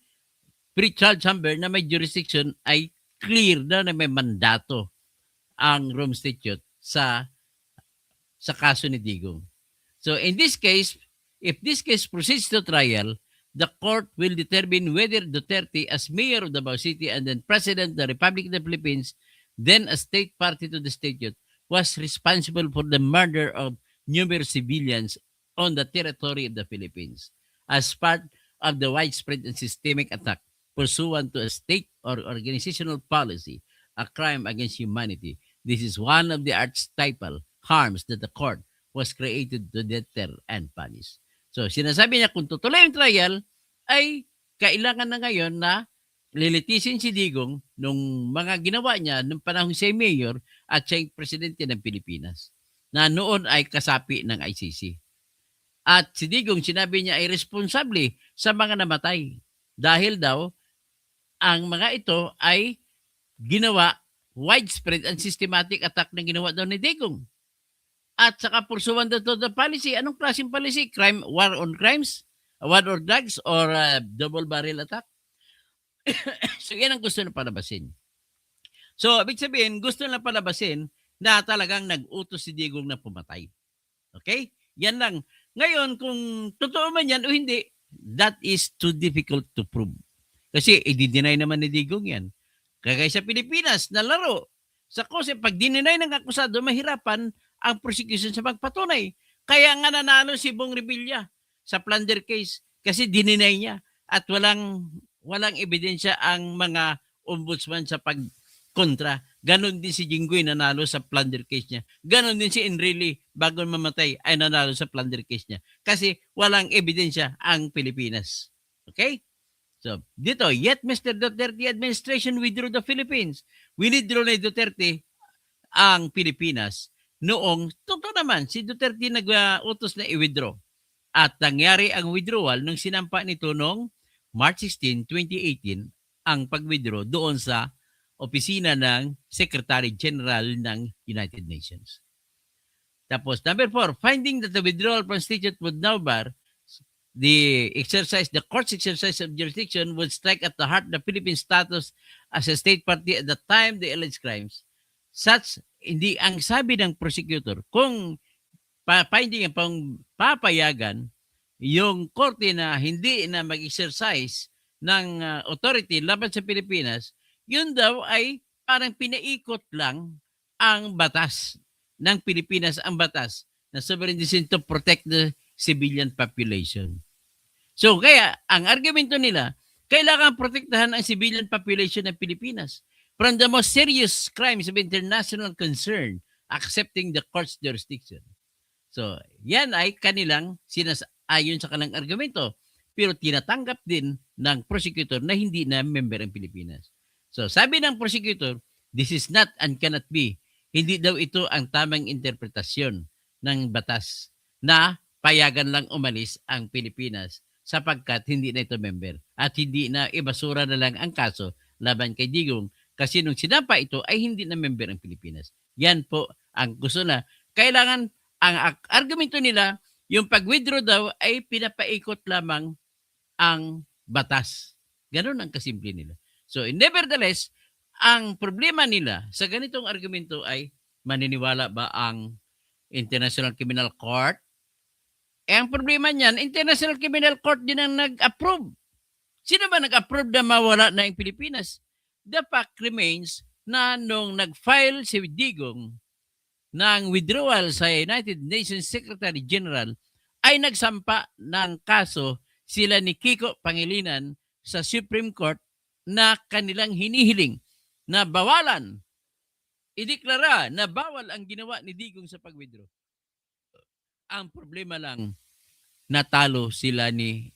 pre-trial chamber na may jurisdiction ay clear na may mandato ang Rome Statute sa kaso ni Digong. So, in this case, if this case proceeds to trial, the court will determine whether Duterte as mayor of Davao City and then president of the Republic of the Philippines, then a state party to the statute, was responsible for the murder of numerous civilians on the territory of the Philippines as part of the widespread and systemic attack pursuant to a state or organizational policy, a crime against humanity. This is one of the archetypal harms that the court was created to deter and punish. So, sinasabi niya kung tutuloy yung trial, ay kailangan na ngayon na lilitisin si Digong nung mga ginawa niya nung panahon siya mayor at siya yung presidente ng Pilipinas na noon ay kasapi ng ICC. At si Digong, sinabi niya ay responsable sa mga namatay dahil daw ang mga ito ay ginawa widespread and systematic attack na ginawa daw ni Digong. At saka pursuant to the policy. Anong klaseng policy? Crime, war on crimes? War on drugs? Or double barrel attack? So, yan ang gusto na palabasin. So, ibig sabihin, gusto na palabasin na talagang nag-utos si Digong na pumatay. Okay? Yan lang. Ngayon, kung totoo man yan o hindi, that is too difficult to prove. Kasi, i-deny naman ni Digong yan. Kagaya sa Pilipinas, na laro. Sa kasi, pag dininay ng akusado, mahirapan ang prosecution sa pagpatunay. Kaya nga nanalo si Bong Revilla sa plunder case kasi dininay niya at walang ebidensya ang mga ombudsman sa pagkontra. Ganon din si Jinggoy nanalo sa plunder case niya. Ganon din si Enrile bago mamatay ay nanalo sa plunder case niya kasi walang ebidensya ang Pilipinas. Okay? So, dito, yet Mr. Duterte administration withdrew the Philippines. Withdraw ni Duterte ang Pilipinas. Noong, totoo naman, si Duterte nag-utos na i-withdraw. At nangyari ang withdrawal nung sinampa nito noong March 16, 2018, ang pag-withdraw doon sa opisina ng Secretary General ng United Nations. Tapos, number 4, finding that the withdrawal from statute would now bar the court's exercise of jurisdiction would strike at the heart the Philippine status as a state party at the time the alleged crimes. Hindi ang sabi ng prosecutor, kung finding ang papayagan yung korte na hindi na mag-exercise ng authority laban sa Pilipinas, yun daw ay parang pinaikot lang ang batas ng Pilipinas, ang batas na sovereign decision to protect the civilian population. So kaya ang argumento nila, kailangan protektahan ang civilian population ng Pilipinas from the most serious crimes of international concern, accepting the court's jurisdiction. So, yan ay kanilang ayon sa kanilang argumento. Pero tinatanggap din ng prosecutor na hindi na member ang Pilipinas. So, sabi ng prosecutor, this is not and cannot be. Hindi daw ito ang tamang interpretasyon ng batas na payagan lang umalis ang Pilipinas sapagkat hindi na ito member at hindi na ibasura na lang ang kaso laban kay Digong kasi nung sinampa ito ay hindi na member ang Pilipinas. Yan po ang gusto na. Kailangan, ang argumento nila, yung pag-withdraw daw ay pinapaikot lamang ang batas. Ganon ang kasimple nila. So, nevertheless, ang problema nila sa ganitong argumento ay maniniwala ba ang International Criminal Court? Ang problema niyan, International Criminal Court din ang nag-approve. Sino ba nag-approve na mawala na ang Pilipinas? The fact remains na nung nag-file si Digong ng withdrawal sa United Nations Secretary General ay nagsampa ng kaso sila ni Kiko Pangilinan sa Supreme Court na kanilang hinihiling na bawalan, ideklara na bawal ang ginawa ni Digong sa pag-withdraw. Ang problema lang, natalo sila ni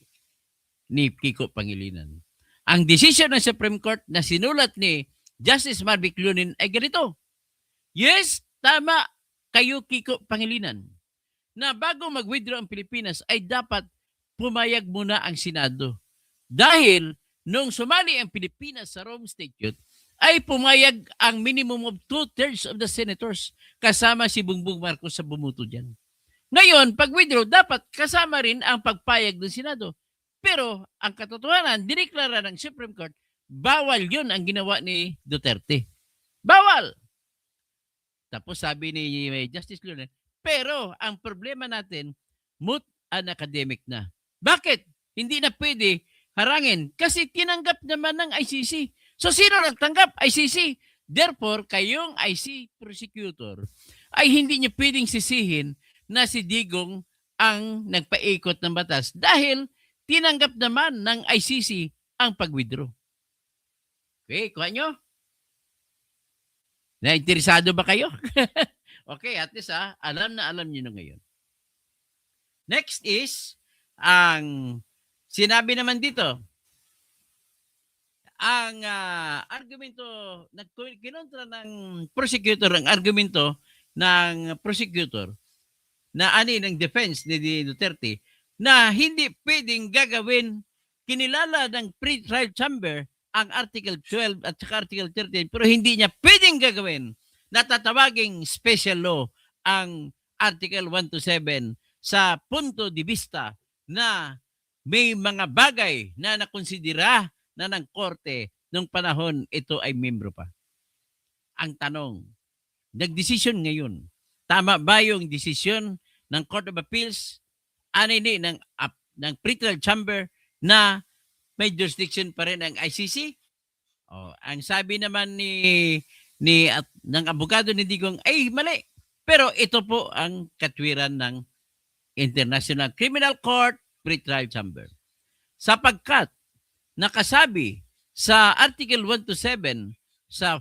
Kiko Pangilinan. Ang desisyon ng Supreme Court na sinulat ni Justice Marvic Lunin ay ganito. Yes, tama kayo Kiko Pangilinan na bago mag-withdraw ang Pilipinas ay dapat pumayag muna ang Senado. Dahil nung sumali ang Pilipinas sa Rome Statute, ay pumayag ang minimum of 2/3 of the senators kasama si Bongbong Marcos sa bumuto dyan. Ngayon, pag-withdraw, dapat kasama rin ang pagpayag ng Senado. Pero ang katotohanan, dineklara ng Supreme Court, bawal yun ang ginawa ni Duterte. Bawal! Tapos sabi ni Justice Lunan, pero ang problema natin, moot and academic na. Bakit? Hindi na pwede harangin kasi tinanggap naman ng ICC. So sino nagtanggap? ICC. Therefore, kayong IC prosecutor ay hindi niyo pwedeng sisihin na si Digong ang nagpaikot ng batas dahil tinanggap naman ng ICC ang pag-withdraw. Okay, kuha nyo? Nainteresado ba kayo? Okay, at least alam na alam nyo na ngayon. Next is, ang sinabi naman dito, ang argumento, kinontra ng prosecutor, ang argumento ng prosecutor na ng defense ni Duterte na hindi pwedeng gagawin, kinilala ng pre-trial chamber ang Article 12 at saka Article 13 pero hindi niya pwedeng gagawin na tatawaging special law ang Article 1 to 7 sa punto de vista na may mga bagay na nakonsidera na ng korte nung panahon ito ay membro pa. Ang tanong, nagdesisyon ngayon, tama ba yung desisyon ng Court of Appeals, ng pre-trial chamber na may jurisdiction pa rin ang ICC? Ang sabi naman ng abogado ni Digong ay mali. Pero ito po ang katwiran ng International Criminal Court pre-trial chamber. Sapagkat nakasabi sa Article 1 to 7 sa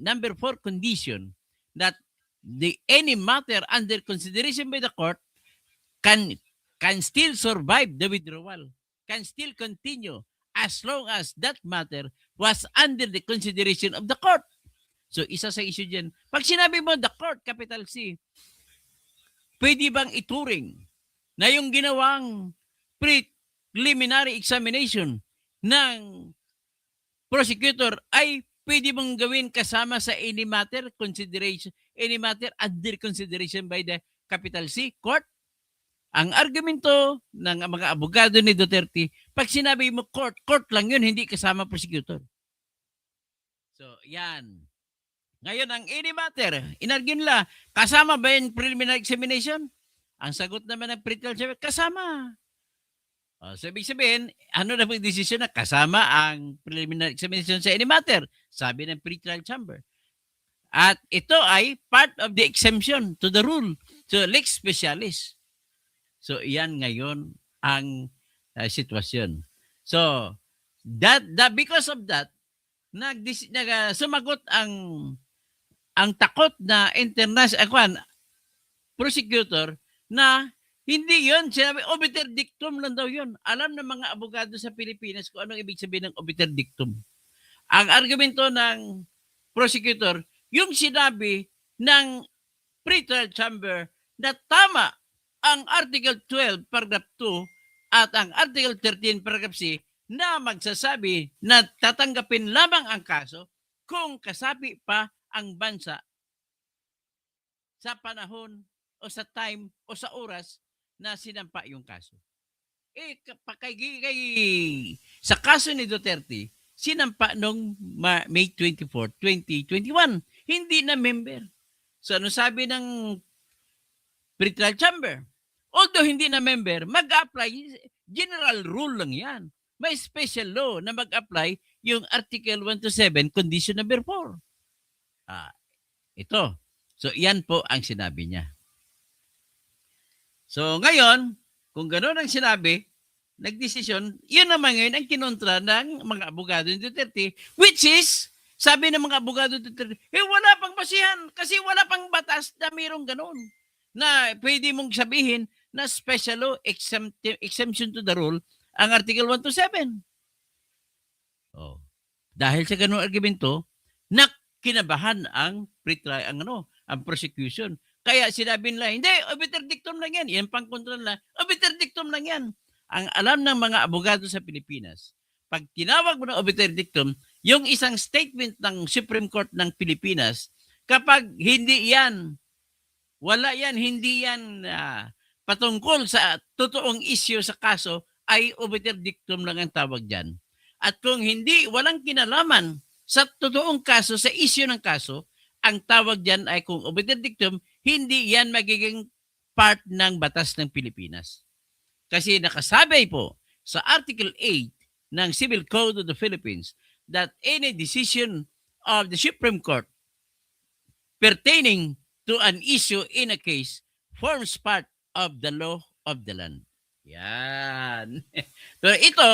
number 4 condition that any matter under consideration by the court can still survive the withdrawal, can still continue as long as that matter was under the consideration of the court. So, isa sa issue dyan. Pag sinabi mo, the court, capital C, pwede bang ituring na yung ginawang preliminary examination ng prosecutor ay pwede mong gawin kasama sa any matter under consideration by the capital C court? Ang argumento ng mga abogado ni Duterte, pag sinabi mo court, court lang yun, hindi kasama prosecutor. So, yan. Ngayon, ang any matter, inargue nila, kasama ba yung preliminary examination? Ang sagot naman ng pretrial chamber, kasama. So, ibig sabihin, ano na po yung decision na kasama ang preliminary examination sa any matter? Sabi ng pretrial chamber. At ito ay part of the exemption to the rule. So, lex specialis. So, iyan ngayon ang sitwasyon. So, because of that, sumagot ang takot na international prosecutor na hindi yun. Sinabi, obiter dictum lang daw yun. Alam ng mga abogado sa Pilipinas kung anong ibig sabihin ng obiter dictum. Ang argumento ng prosecutor, yung sinabi ng pretrial chamber na tama ang Article 12, Paragraph 2 at ang Article 13, Paragraph C na magsasabi na tatanggapin lamang ang kaso kung kasapi pa ang bansa sa panahon o sa time o sa oras na sinampa yung kaso. Sa kaso ni Duterte, sinampa noong May 24, 2021. Hindi na member. So ano sabi ng pretrial chamber? Although hindi na member, mag-apply, general rule lang yan. May special law na mag-apply yung Article 127, Condition number 4. Ito. So, yan po ang sinabi niya. So, ngayon, kung gano'n ang sinabi, nagdesisyon, yun naman ngayon ang kinontra ng mga abogado ni Duterte, which is, sabi ng mga abogado ni Duterte, wala pang basihan kasi wala pang batas na mayroong gano'n na pwede mong sabihin na special law, exemption to the rule, ang Article 127. Oh. Dahil sa gano'ng argumento, kinabahan ang ang prosecution. Kaya sinabi nila, hindi, obiter dictum lang yan. Yan pang kontra nila, obiter dictum lang yan. Ang alam ng mga abogado sa Pilipinas, pag tinawag mo ng obiter dictum, yung isang statement ng Supreme Court ng Pilipinas, kapag hindi yan, wala yan, hindi yan patungkol sa totoong issue sa kaso, ay obiter dictum lang ang tawag dyan. At kung hindi, walang kinalaman sa totoong kaso, sa issue ng kaso, ang tawag dyan ay kung obiter dictum, hindi yan magiging part ng batas ng Pilipinas. Kasi nakasabay po sa Article 8 ng Civil Code of the Philippines that any decision of the Supreme Court pertaining to an issue in a case forms part of the law of the land. Yan. Pero ito,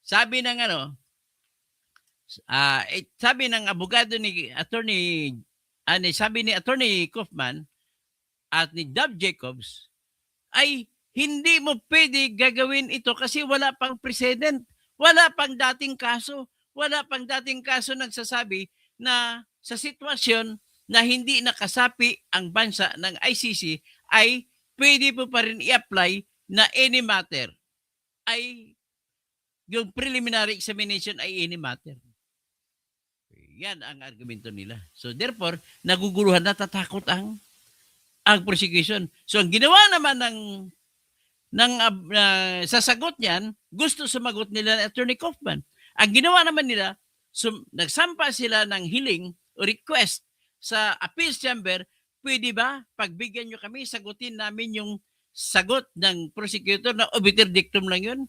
sabi ng sabi ng abogado ni attorney sabi ni Attorney Kaufman at ni Dov Jacobs ay hindi mo pwede gagawin ito kasi wala pang precedent, wala pang dating kaso, nagsasabi na sa sitwasyon na hindi nakasapi ang bansa ng ICC ay pwede po pa rin i-apply na any matter ay yung preliminary examination ay any matter. Yan ang argumento nila. So therefore, naguguluhan, natatakot ang prosecution. So ang ginawa naman sa sagot niyan, gusto sumagot nila ni Attorney Kaufman. Ang ginawa naman nila, nagsampa sila ng hiling o request sa appeals chamber, pwede ba pagbigyan nyo kami, sagutin namin yung sagot ng prosecutor na obiter dictum lang yun?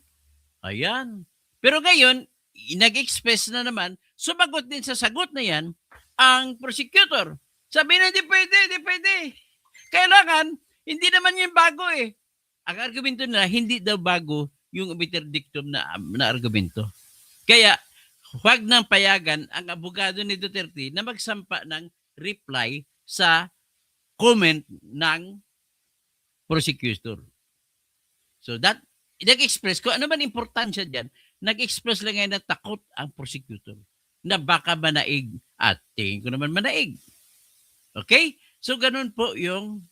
Ayan. Pero ngayon, nag-express na naman, sumagot din sa sagot na yan ang prosecutor. Sabi na, di pwede. Kailangan, hindi naman yung bago eh. Ang argumento nila, hindi daw bago yung obiter dictum na argumento. Kaya, huwag nang payagan ang abogado ni Duterte na magsampa ng reply sa comment ng prosecutor. So that, nag-express ko, ano man importansya dyan, nag-express lang ngayon na takot ang prosecutor na baka manaig at tingin ko naman manaig. Okay? So, ganun po yung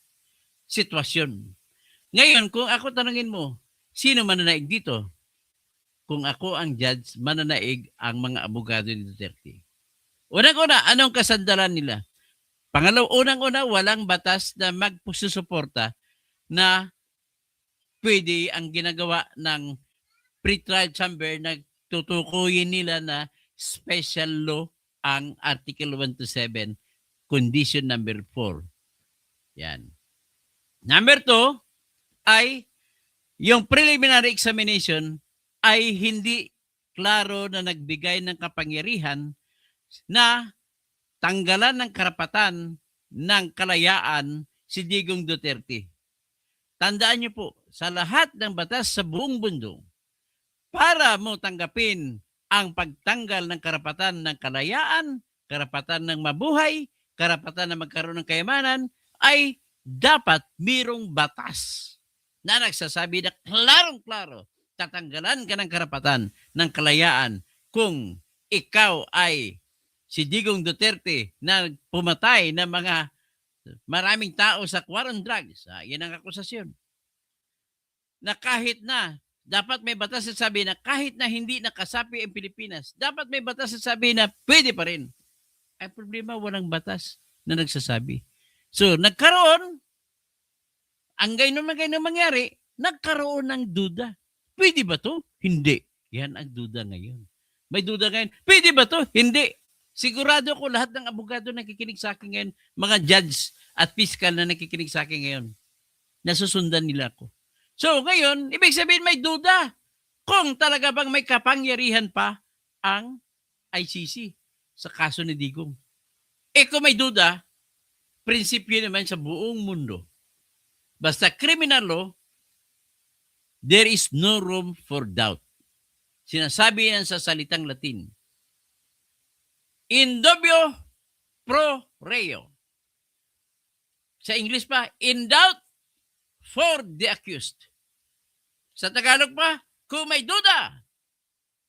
sitwasyon. Ngayon, kung ako tanungin mo, sino mananaig dito? Kung ako ang judge, mananaig ang mga abogado ni Duterte. Unang-una, anong kasandalan nila? Pangalaw, unang-una, walang batas na magsusuporta na pwede ang ginagawa ng pre-trial chamber na tutukuyin nila na special law ang Article 127, Condition number 4. Yan. Number 2 ay yung preliminary examination ay hindi klaro na nagbigay ng kapangyarihan na tanggalan ng karapatan ng kalayaan si Digong Duterte. Tandaan niyo po, sa lahat ng batas sa buong mundo, para mo tanggapin ang pagtanggal ng karapatan ng kalayaan, karapatan ng mabuhay, karapatan na magkaroon ng kayamanan, ay dapat mayroong batas na nagsasabi na klarong-klaro, tatanggalan ka ng karapatan ng kalayaan kung ikaw ay si Digong Duterte na pumatay ng mga maraming tao sa war on drugs. Yan ang akusasyon. Na kahit na, dapat may batas na sabi na kahit na hindi nakasapi ang Pilipinas, dapat may batas na sabi na pwede pa rin. Ay problema, walang batas na nagsasabi. So, nagkaroon, ang gayon mangyari, nagkaroon ng duda. Pwede ba to? Hindi. Yan ang duda ngayon. May duda ngayon. Pwede ba to? Hindi. Sigurado ko lahat ng abogado na nakikinig sa akin ngayon, mga judge at fiscal na nakikinig sa akin ngayon, nasusundan nila ako. So, ngayon, ibig sabihin may duda kung talaga bang may kapangyarihan pa ang ICC sa kaso ni Digong. Kung may duda, prinsipyo naman sa buong mundo. Basta criminal law, there is no room for doubt. Sinasabi yan sa salitang Latin. In dubio pro reo. Sa English pa, in doubt for the accused. Sa Tagalog pa, kung may duda,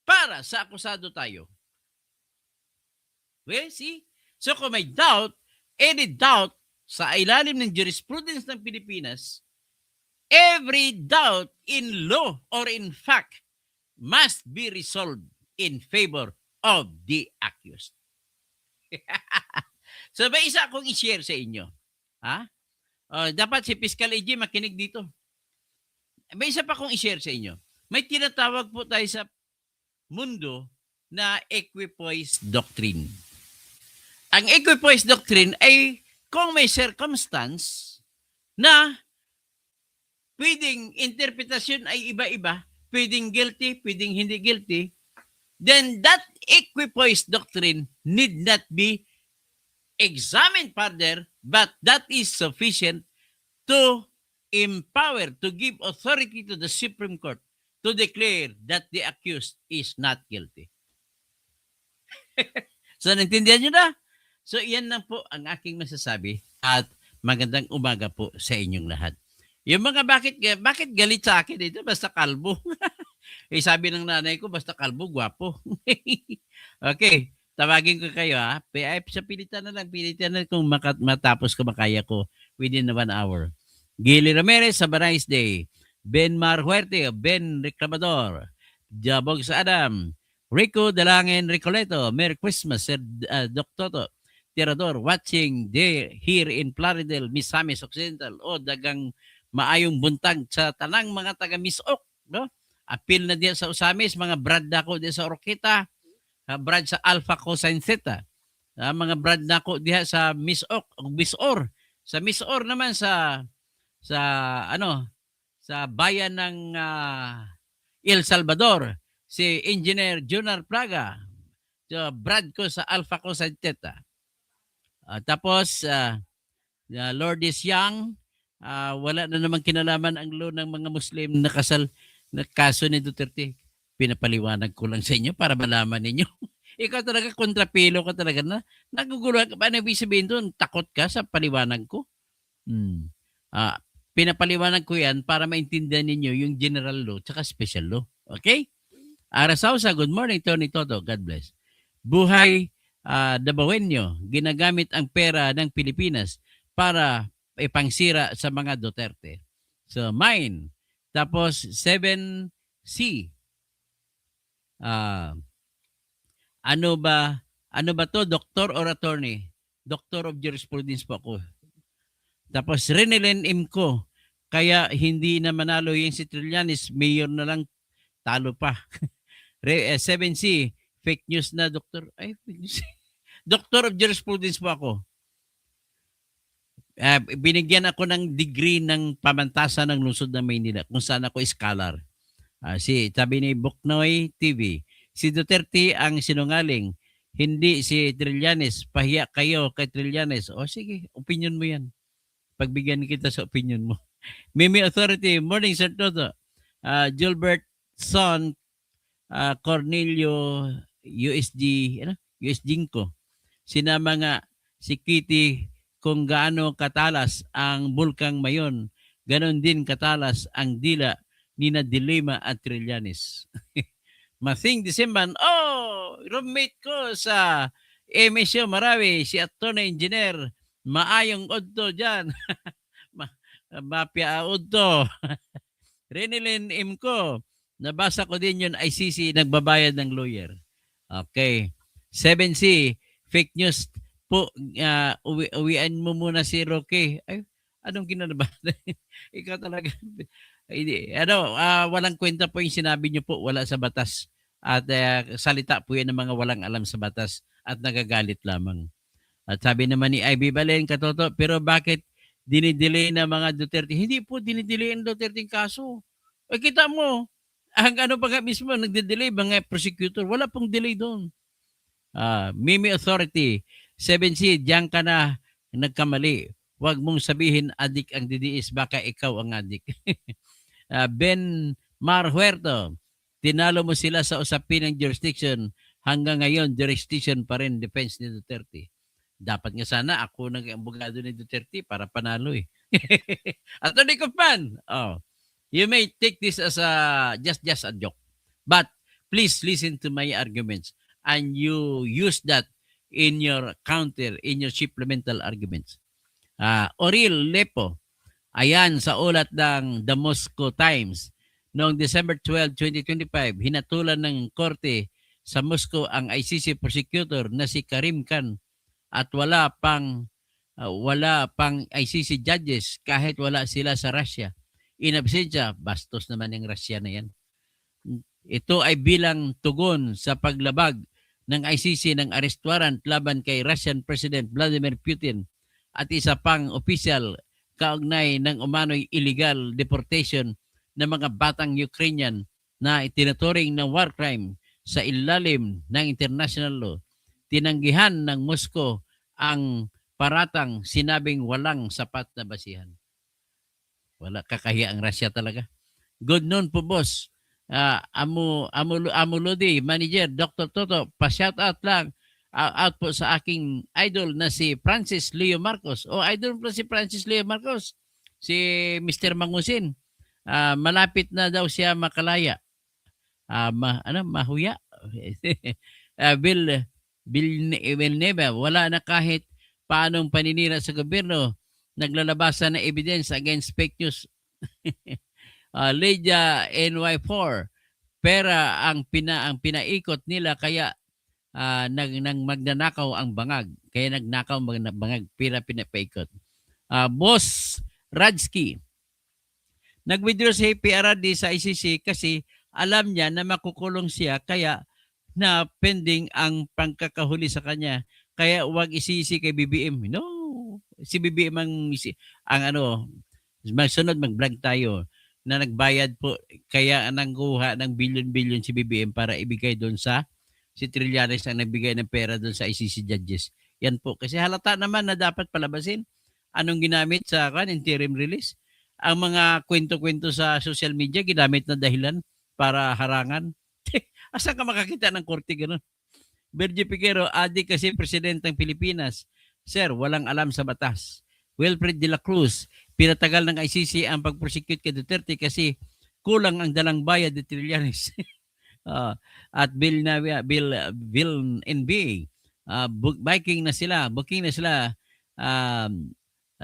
para sa akusado tayo. Well, see? So kung may doubt, any doubt sa ilalim ng jurisprudence ng Pilipinas, every doubt in law or in fact must be resolved in favor of the accused. So may isa akong i-share sa inyo. Ha? Dapat si Fiscal AG makinig dito. May isa pa akong i-share sa inyo. May tinatawag po tayo sa mundo na equipoise doctrine. Ang equipoise doctrine ay kung may circumstance na pwedeng interpretasyon ay iba-iba, pwedeng guilty, pwedeng hindi guilty, then that equipoise doctrine need not be examined further, but that is sufficient to empower, to give authority to the Supreme Court to declare that the accused is not guilty. So, naintindihan nyo na? So, iyan lang po ang aking masasabi at magandang umaga po sa inyong lahat. Yung mga bakit galit sa akin dito, basta kalbo. Sabi ng nanay ko, basta kalbo, gwapo. Okay, tawagin ko kayo ha. Sa pilitan na lang kung matapos ko makaya ko within 1 hour. Gili Ramirez, Sabanais Day. Ben Mar Huerte, Ben Reclamador. Jabog sa Adam. Rico Dalangin Ricoleto, Merry Christmas, Sir Dr. Tirador, watching here in Plaridel, Misamis Occidental. Dagang maayong buntag sa tanang mga taga Misok. No? Apil na diyan sa Usamis, mga brad nako diyan sa Orquita, brad sa Alpha Cosine Theta. Mga brad nako diha sa Misok, Bisor. Sa Misor naman sa bayan ng El Salvador, si Engineer Junar Plaga, brad ko sa Alpha Cosine Theta. Tapos Lourdes Young, wala na naman kinalaman ang law ng mga Muslim na kasal na kaso ni Duterte. Pinapaliwanag ko lang sa inyo para malaman ninyo. Ikaw talaga kontrapilo ka talaga na. Naguguluhan ka. Paano ibig sabihin doon? Takot ka sa paliwanag ko? Pinapaliwanag ko yan para maintindihan ninyo yung general law tsaka special law. Okay? Arasausa, good morning, Tony Toto. God bless. Buhay Dabawenyo, ginagamit ang pera ng Pilipinas para ipangsira sa mga Duterte. So, mine. Tapos, 7C. Ano ba to? Doctor or attorney? Doctor of Jurisprudence po ako. Tapos, Renelen Imco. Kaya hindi na manalo yung si Trillanes, mayor na lang, talo pa. 7C, fake news na, doktor. Ay, fake news. Doctor of Jurisprudence po ako. Binigyan ako ng degree ng pamantasan ng lungsod ng Maynila kung saan ako scholar. Sabi ni Buknoy TV, si Duterte ang sinungaling, hindi si Trillanes. Pahiya kayo kay Trillanes. O sige, opinion mo yan. Pagbigyan kita sa opinion mo. Mimi Authority, morning Sir Toto. Gilbert Son, Cornelio, USG, USG ko. Sinama nga si Kitty kung gaano katalas ang bulkang Mayon, ganon din katalas ang dila ni na Dilema at Trillanes. Mathing December, roommate ko sa MSU Marawi, si Attorney Engineer, maayong odto dyan. Mapia odto. Renilyn M ko, nabasa ko din yun, ICC, nagbabayad ng lawyer. Okay. 7C, fake news po, uwian mo muna si Roque. Ay, anong ginanaba? Ikaw talaga. Walang kwenta po yung sinabi niyo po, wala sa batas. At salita po yan ng mga walang alam sa batas at nagagalit lamang. At sabi naman ni Ivy Balen, katoto, pero bakit dinidelay na mga Duterte? Hindi po dinidelay ang Duterte kaso. Kita mo, ang ano pa mismo, nagde-delay mga prosecutor. Wala pong delay doon. Mimi Authority, 7C, diyan ka na nagkamali. Huwag mong sabihin adik ang DDS, baka ikaw ang adik. Ben Marhuerto, tinalo mo sila sa usapin ng jurisdiction. Hanggang ngayon, jurisdiction pa rin defense ni Duterte. Dapat nga sana ako nag-abogado ni Duterte para panalo eh. Attorney Kaufman, you may take this as just a joke. But please listen to my arguments and you use that in your counter, in your supplemental arguments. Oril Lepo, ayan sa ulat ng The Moscow Times, noong December 12, 2025, hinatulan ng korte sa Moscow ang ICC prosecutor na si Karim Khan at wala pang ICC judges kahit wala sila sa Russia. In absentia, bastos naman yung Russia na yan. Ito ay bilang tugon sa paglabag ng ICC ng arrest warrant laban kay Russian President Vladimir Putin at isa pang opisyal kaugnay ng umano'y illegal deportation ng mga batang Ukrainian na itinuturing na war crime sa ilalim ng international law. Tinanggihan ng Moscow ang paratang sinabing walang sapat na basihan. Wala, kakahiya ang Russia talaga. Good noon po, boss. Amulodi, manager, Dr. Toto, pa-shout out lang out po sa aking idol na si Francis Leo Marcos. Idol po si Francis Leo Marcos. Si Mr. Mangusin. Malapit na daw siya makalaya. Mahuya. Villanueva, wala na kahit paanong paninira sa gobyerno. Naglalabasan na evidence against fake news. Lydia NY4, pera ang pinaikot nila kaya magnanakaw ang bangag. Kaya nagnakaw bangag, pera pinapaikot. Boss Rajski, nag-withdraw si PRRD sa ICC kasi alam niya na makukulong siya kaya na pending ang pangkakahuli sa kanya. Kaya huwag isisi kay BBM. No, si BBM magsunod mag-vlog tayo na nagbayad po kaya nangguha ng billion si BBM para ibigay doon sa si Trillanes ang nagbigay ng pera doon sa ICC judges. Yan po. Kasi halata naman na dapat palabasin anong ginamit sa interim release. Ang mga kwento-kwento sa social media ginamit na dahilan para harangan. Asa ka makakita ng korte gano'n? Bergie Figuero, adik kasi presidente ng Pilipinas. Sir, walang alam sa batas. Wilfred de la Cruz, pinatagal ng ICC ang pag-prosecute kay Duterte kasi kulang ang dalang bayad ni Trillanes. At Bill NBA, booking na sila,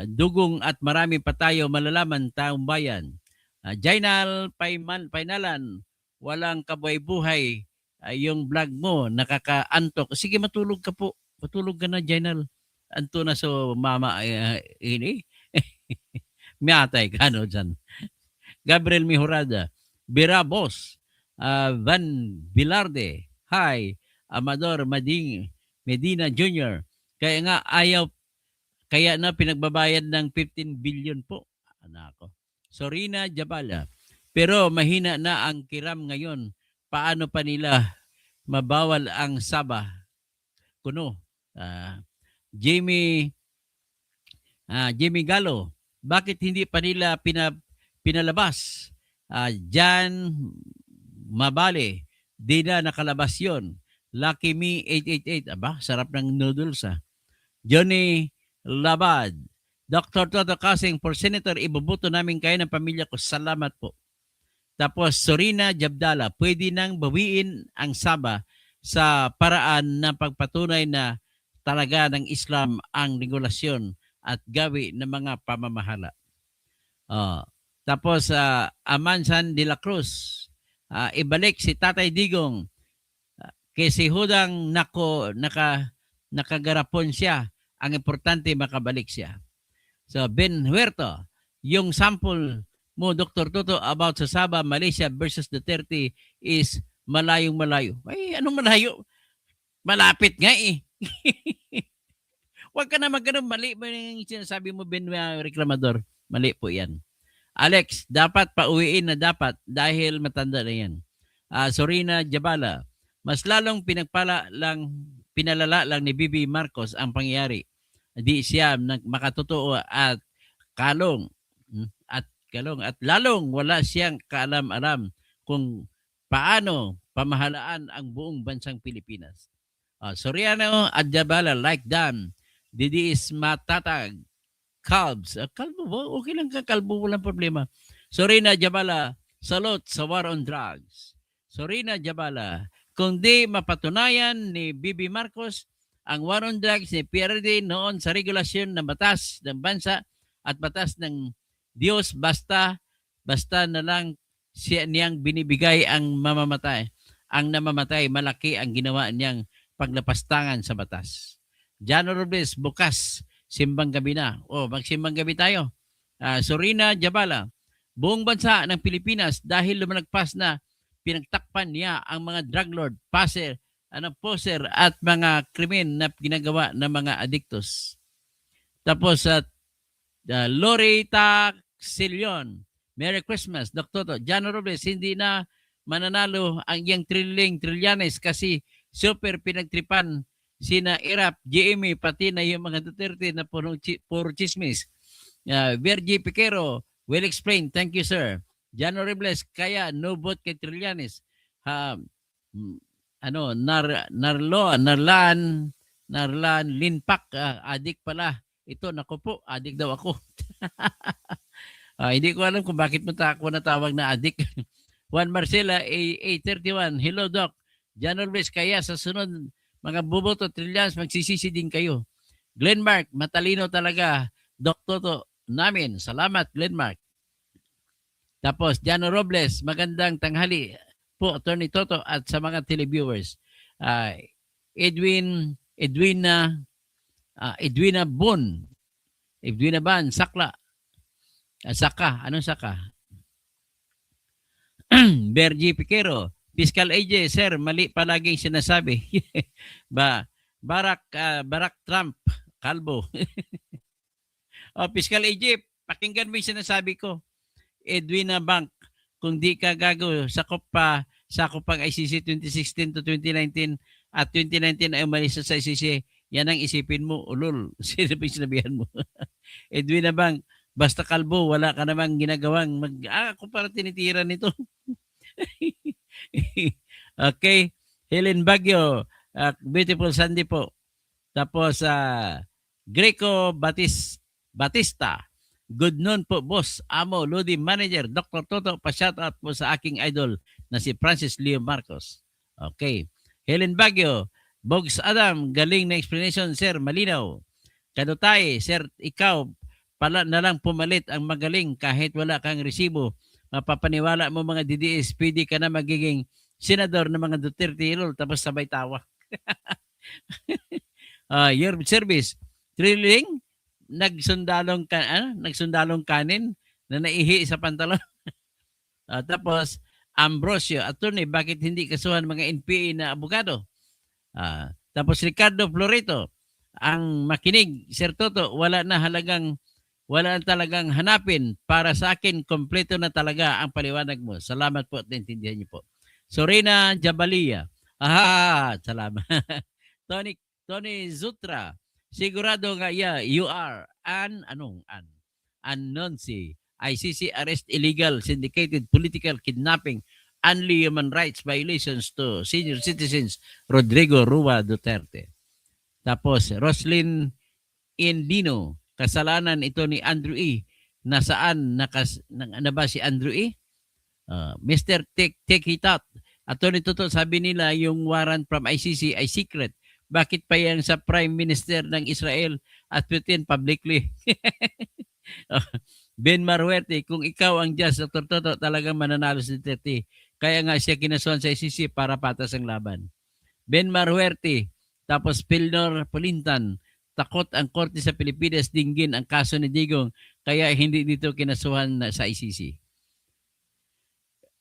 dugong at marami pa tayo malalaman taong bayan. Jainal Painalan, walang kabuhay-buhay yung vlog mo, nakakaantok. Sige, matulog ka po. Matulog ka na, Jainal. Anto na so mama ini. Miatay ka, no, dyan. Gabriel Mihurada, Birabos, Van Bilarde, hi, Amador Medina Jr. Kaya nga kaya na pinagbabayad ng 15 billion po. Anako. Sorina Jabala. Pero mahina na ang kiram ngayon. Paano pa nila mabawal ang Saba? Kuno. Jamie Gallo. Bakit hindi pa nila pinalabas? Jan Mabale. Di na nakalabas yun. Lucky Me 888. Aba, sarap ng noodles Johnny Labad. Dr. Toto Kasing for Senator, ibubuto namin kayo ng pamilya ko. Salamat po. Tapos Sorina Jabdala, pwede nang bawiin ang Saba sa paraan ng pagpatunay na talaga ng Islam ang regulasyon at gawi ng mga pamamahala. Tapos Amansan de la Cruz, ibalik si Tatay Digong kay si Hudang nakagarapon siya. Ang importante makabalik siya. So Ben Huerto, yung sample mo Dr. Toto about sa Sabah, Malaysia versus Duterte is malayong malayo. Ay, anong malayo? Malapit nga eh. Huwag ka na magkano, mali ba yung sinasabi mo Ben Reklamador? Mali po yan. Alex, dapat pauwiin na dapat dahil matanda na yan. Sorina Jabala, mas lalong pinalala lang ni Bibi Marcos ang pangyayari. Di siya makatotoo at kalong at lalong wala siyang kaalam-alam kung paano pamahalaan ang buong bansang Pilipinas. Soriano at Jabala, like them. Didi is matatag. Calbs. Kalbo ba? Okay lang ka, kalbo. Walang problema. Sorina Jabala, salute sa war on drugs. Sorina Jabala, kung di mapatunayan ni Bibi Marcos ang war on drugs ni PRD noon sa regulasyon ng batas ng bansa at batas ng Diyos, basta na lang niyang binibigay ang mamamatay. Ang namamatay, malaki ang ginawa niyang paglapastangan sa batas. Jano Robles, bukas, simbang gabi na. Magsimbang gabi tayo. Sorina Jabala, buong bansa ng Pilipinas dahil lumalagpas na pinagtakpan niya ang mga drug lord, poser at mga krimen na ginagawa ng mga adiktos. Tapos Lori Taxilion, Merry Christmas, Dr. Toto. Jano Robles, hindi na mananalo ang iyang trilyanes kasi super pinagtripan sina Irap, GMA, pati na yung mga Duterte na puro chismis. Virgie Piquero, well explained. Thank you, sir. Jano Robles, kaya no vote kay Trillanes. Narlan Linpak, adik pala. Ito, nako po, adik daw ako. Hindi ko alam kung bakit mo ako natawag na adik. Juan Marcela, A31, hello Doc. Jano Robles, kaya sa sunod mga buboto, Trillanes, magsisisi din kayo. Glenmark, matalino talaga. Doc Toto namin. Salamat, Glenmark. Tapos, Jano Robles, magandang tanghali po, Attorney Toto, at sa mga televiewers. Edwina Ban, Sakla. Saka, anong Saka? Bergie Piquero, Fiscal AJ, sir, mali palaging sinasabi. Barack Trump, kalbo. Fiscal AJ, pakinggan mo yung sinasabi ko. Edwina Bank, kung di ka gago, sakop pang ICC 2016 to 2019 at 2019 ay umalis sa ICC, yan ang isipin mo, ulol. Sinabihan mo. Edwina Bank, basta kalbo, wala ka namang ginagawang ako para tinitira nito. Okay. Helen Baguio, beautiful Sunday po. Tapos, Greco Batista, good noon po, boss, amo, Lodi, manager, Dr. Toto, pa-shoutout po sa aking idol na si Francis Leo Marcos. Okay. Helen Baguio, Bogs Adam, galing na explanation, sir, malinaw. Kadutay, sir, ikaw, pala na lang pumalit ang magaling kahit wala kang resibo. Mapapaniwala mo mga DDS, pwede ka na magiging senador ng mga Duterte, tapos sabay tawa. Your service, thrilling, nagsundalong kanin na naihi sa pantalon. Tapos Ambrosio, attorney, bakit hindi kasuhan mga NPA na abogado? Tapos Ricardo Florito, ang makinig, Sir Toto, wala na talagang hanapin. Para sa akin, kompleto na talaga ang paliwanag mo. Salamat po at naintindihan niyo po. Sorina Jabalia. Salamat. Tony Zutra. Sigurado nga, yeah, you are Nonsi. ICC arrest illegal, syndicated political kidnapping, only human rights violations to senior citizens Rodrigo Rua Duterte. Tapos Roslyn Indino, kasalanan ito ni Andrew E. Nasaan na ba si Andrew E? Mr. Tekitat, Attorney Toto, sabi nila yung warrant from ICC ay secret. Bakit pa yan sa Prime Minister ng Israel at Putin publicly? Ben Marhuerte, kung ikaw ang judge, Dr. Toto, talagang mananalo si Duterte. Kaya nga siya kinasuhan sa ICC para patas ang laban. Ben Marhuerte, tapos Pilnor Polintan, takot ang korte sa Pilipinas dinggin ang kaso ni Digong, kaya hindi dito kinasuhan sa ICC.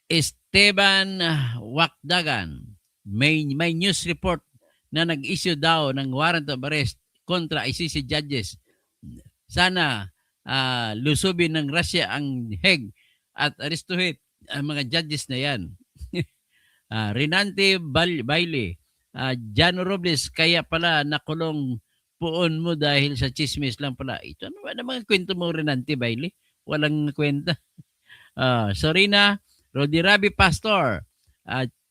Esteban Wakdagan, may news report na nag-issue daw ng warrant of arrest kontra ICC judges. Sana lusubin ng Russia ang Hague at arestuhin ang mga judges na yan. Renante Bailey, Jano Robles, kaya pala nakulong puon mo dahil sa chismis lang pala. Ito ano mga kwento mo, Renante Bailey? Walang kwenta. Sorina, Rodi Rabi Pastor,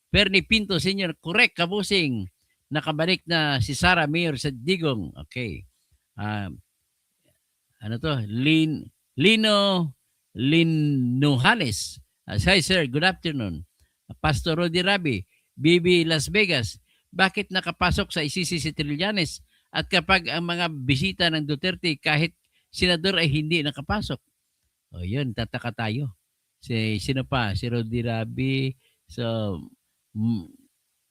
Perni Pinto Senior, correct, kabusing. Nakabalik na si Sara Mayor sa Digong. Okay. Lino Linuhanes. Hi sir, good afternoon. Pastor Rodi Rabi, BB Las Vegas, bakit nakapasok sa ICC si Trillanes? At kapag ang mga bisita ng Duterte, kahit senador ay hindi nakapasok. O yun, tataka tayo. Sino pa? Si Rodi Rabi,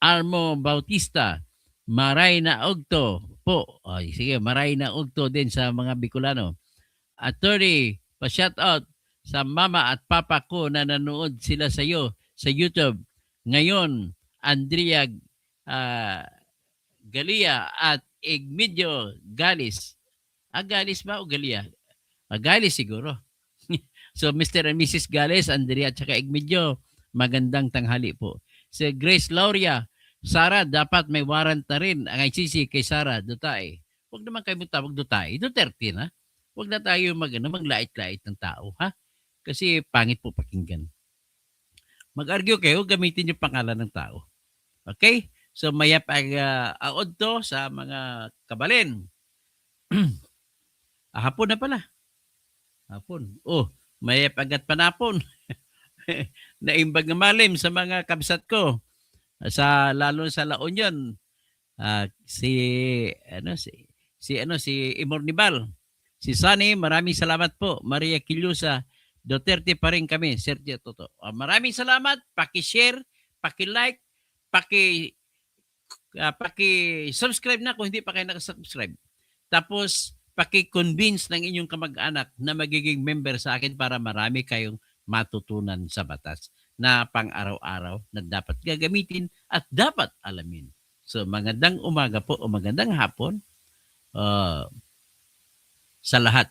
Armo Bautista, Maray na Ogto po. Sige, Maray na Ogto din sa mga Bicolano. Attorney, pa-shout out sa mama at papa ko na nanood sila sa iyo sa YouTube. Ngayon, Andrea Galia at Egmedio Galis. Galis ba o Galia? Galis siguro. So, Mr. and Mrs. Galis, Andrea at saka Egmedio, magandang tanghali po. Si Grace Lauria, Sara, dapat may warrant na rin ang ICC kay Sara Duterte. Huwag naman kayo magtawag Duterte na. Huwag na tayo maglait-lait ng tao, ha? Kasi pangit po pakinggan. Mag-argue kayo, gamitin yung pangalan ng tao. Okay? So, maya pag-aod to sa mga kabalin. Hapon na pala. Hapon. Maya pag-at panapon. Naimbag na malim sa mga kabsat ko. Lalo sa La Union. Si Imornibal. Si Sunny, maraming salamat po. Maria Quilusa, Duterte pa rin kami, Sergio Toto. Maraming salamat. Paki-share, paki-like, paki-subscribe na kung hindi pa kayo nakasubscribe. Tapos, paki-convince ng inyong kamag-anak na magiging member sa akin para marami kayong matutunan sa batas na pang-araw-araw na dapat gagamitin at dapat alamin. So, magandang umaga po o magandang hapon sa lahat.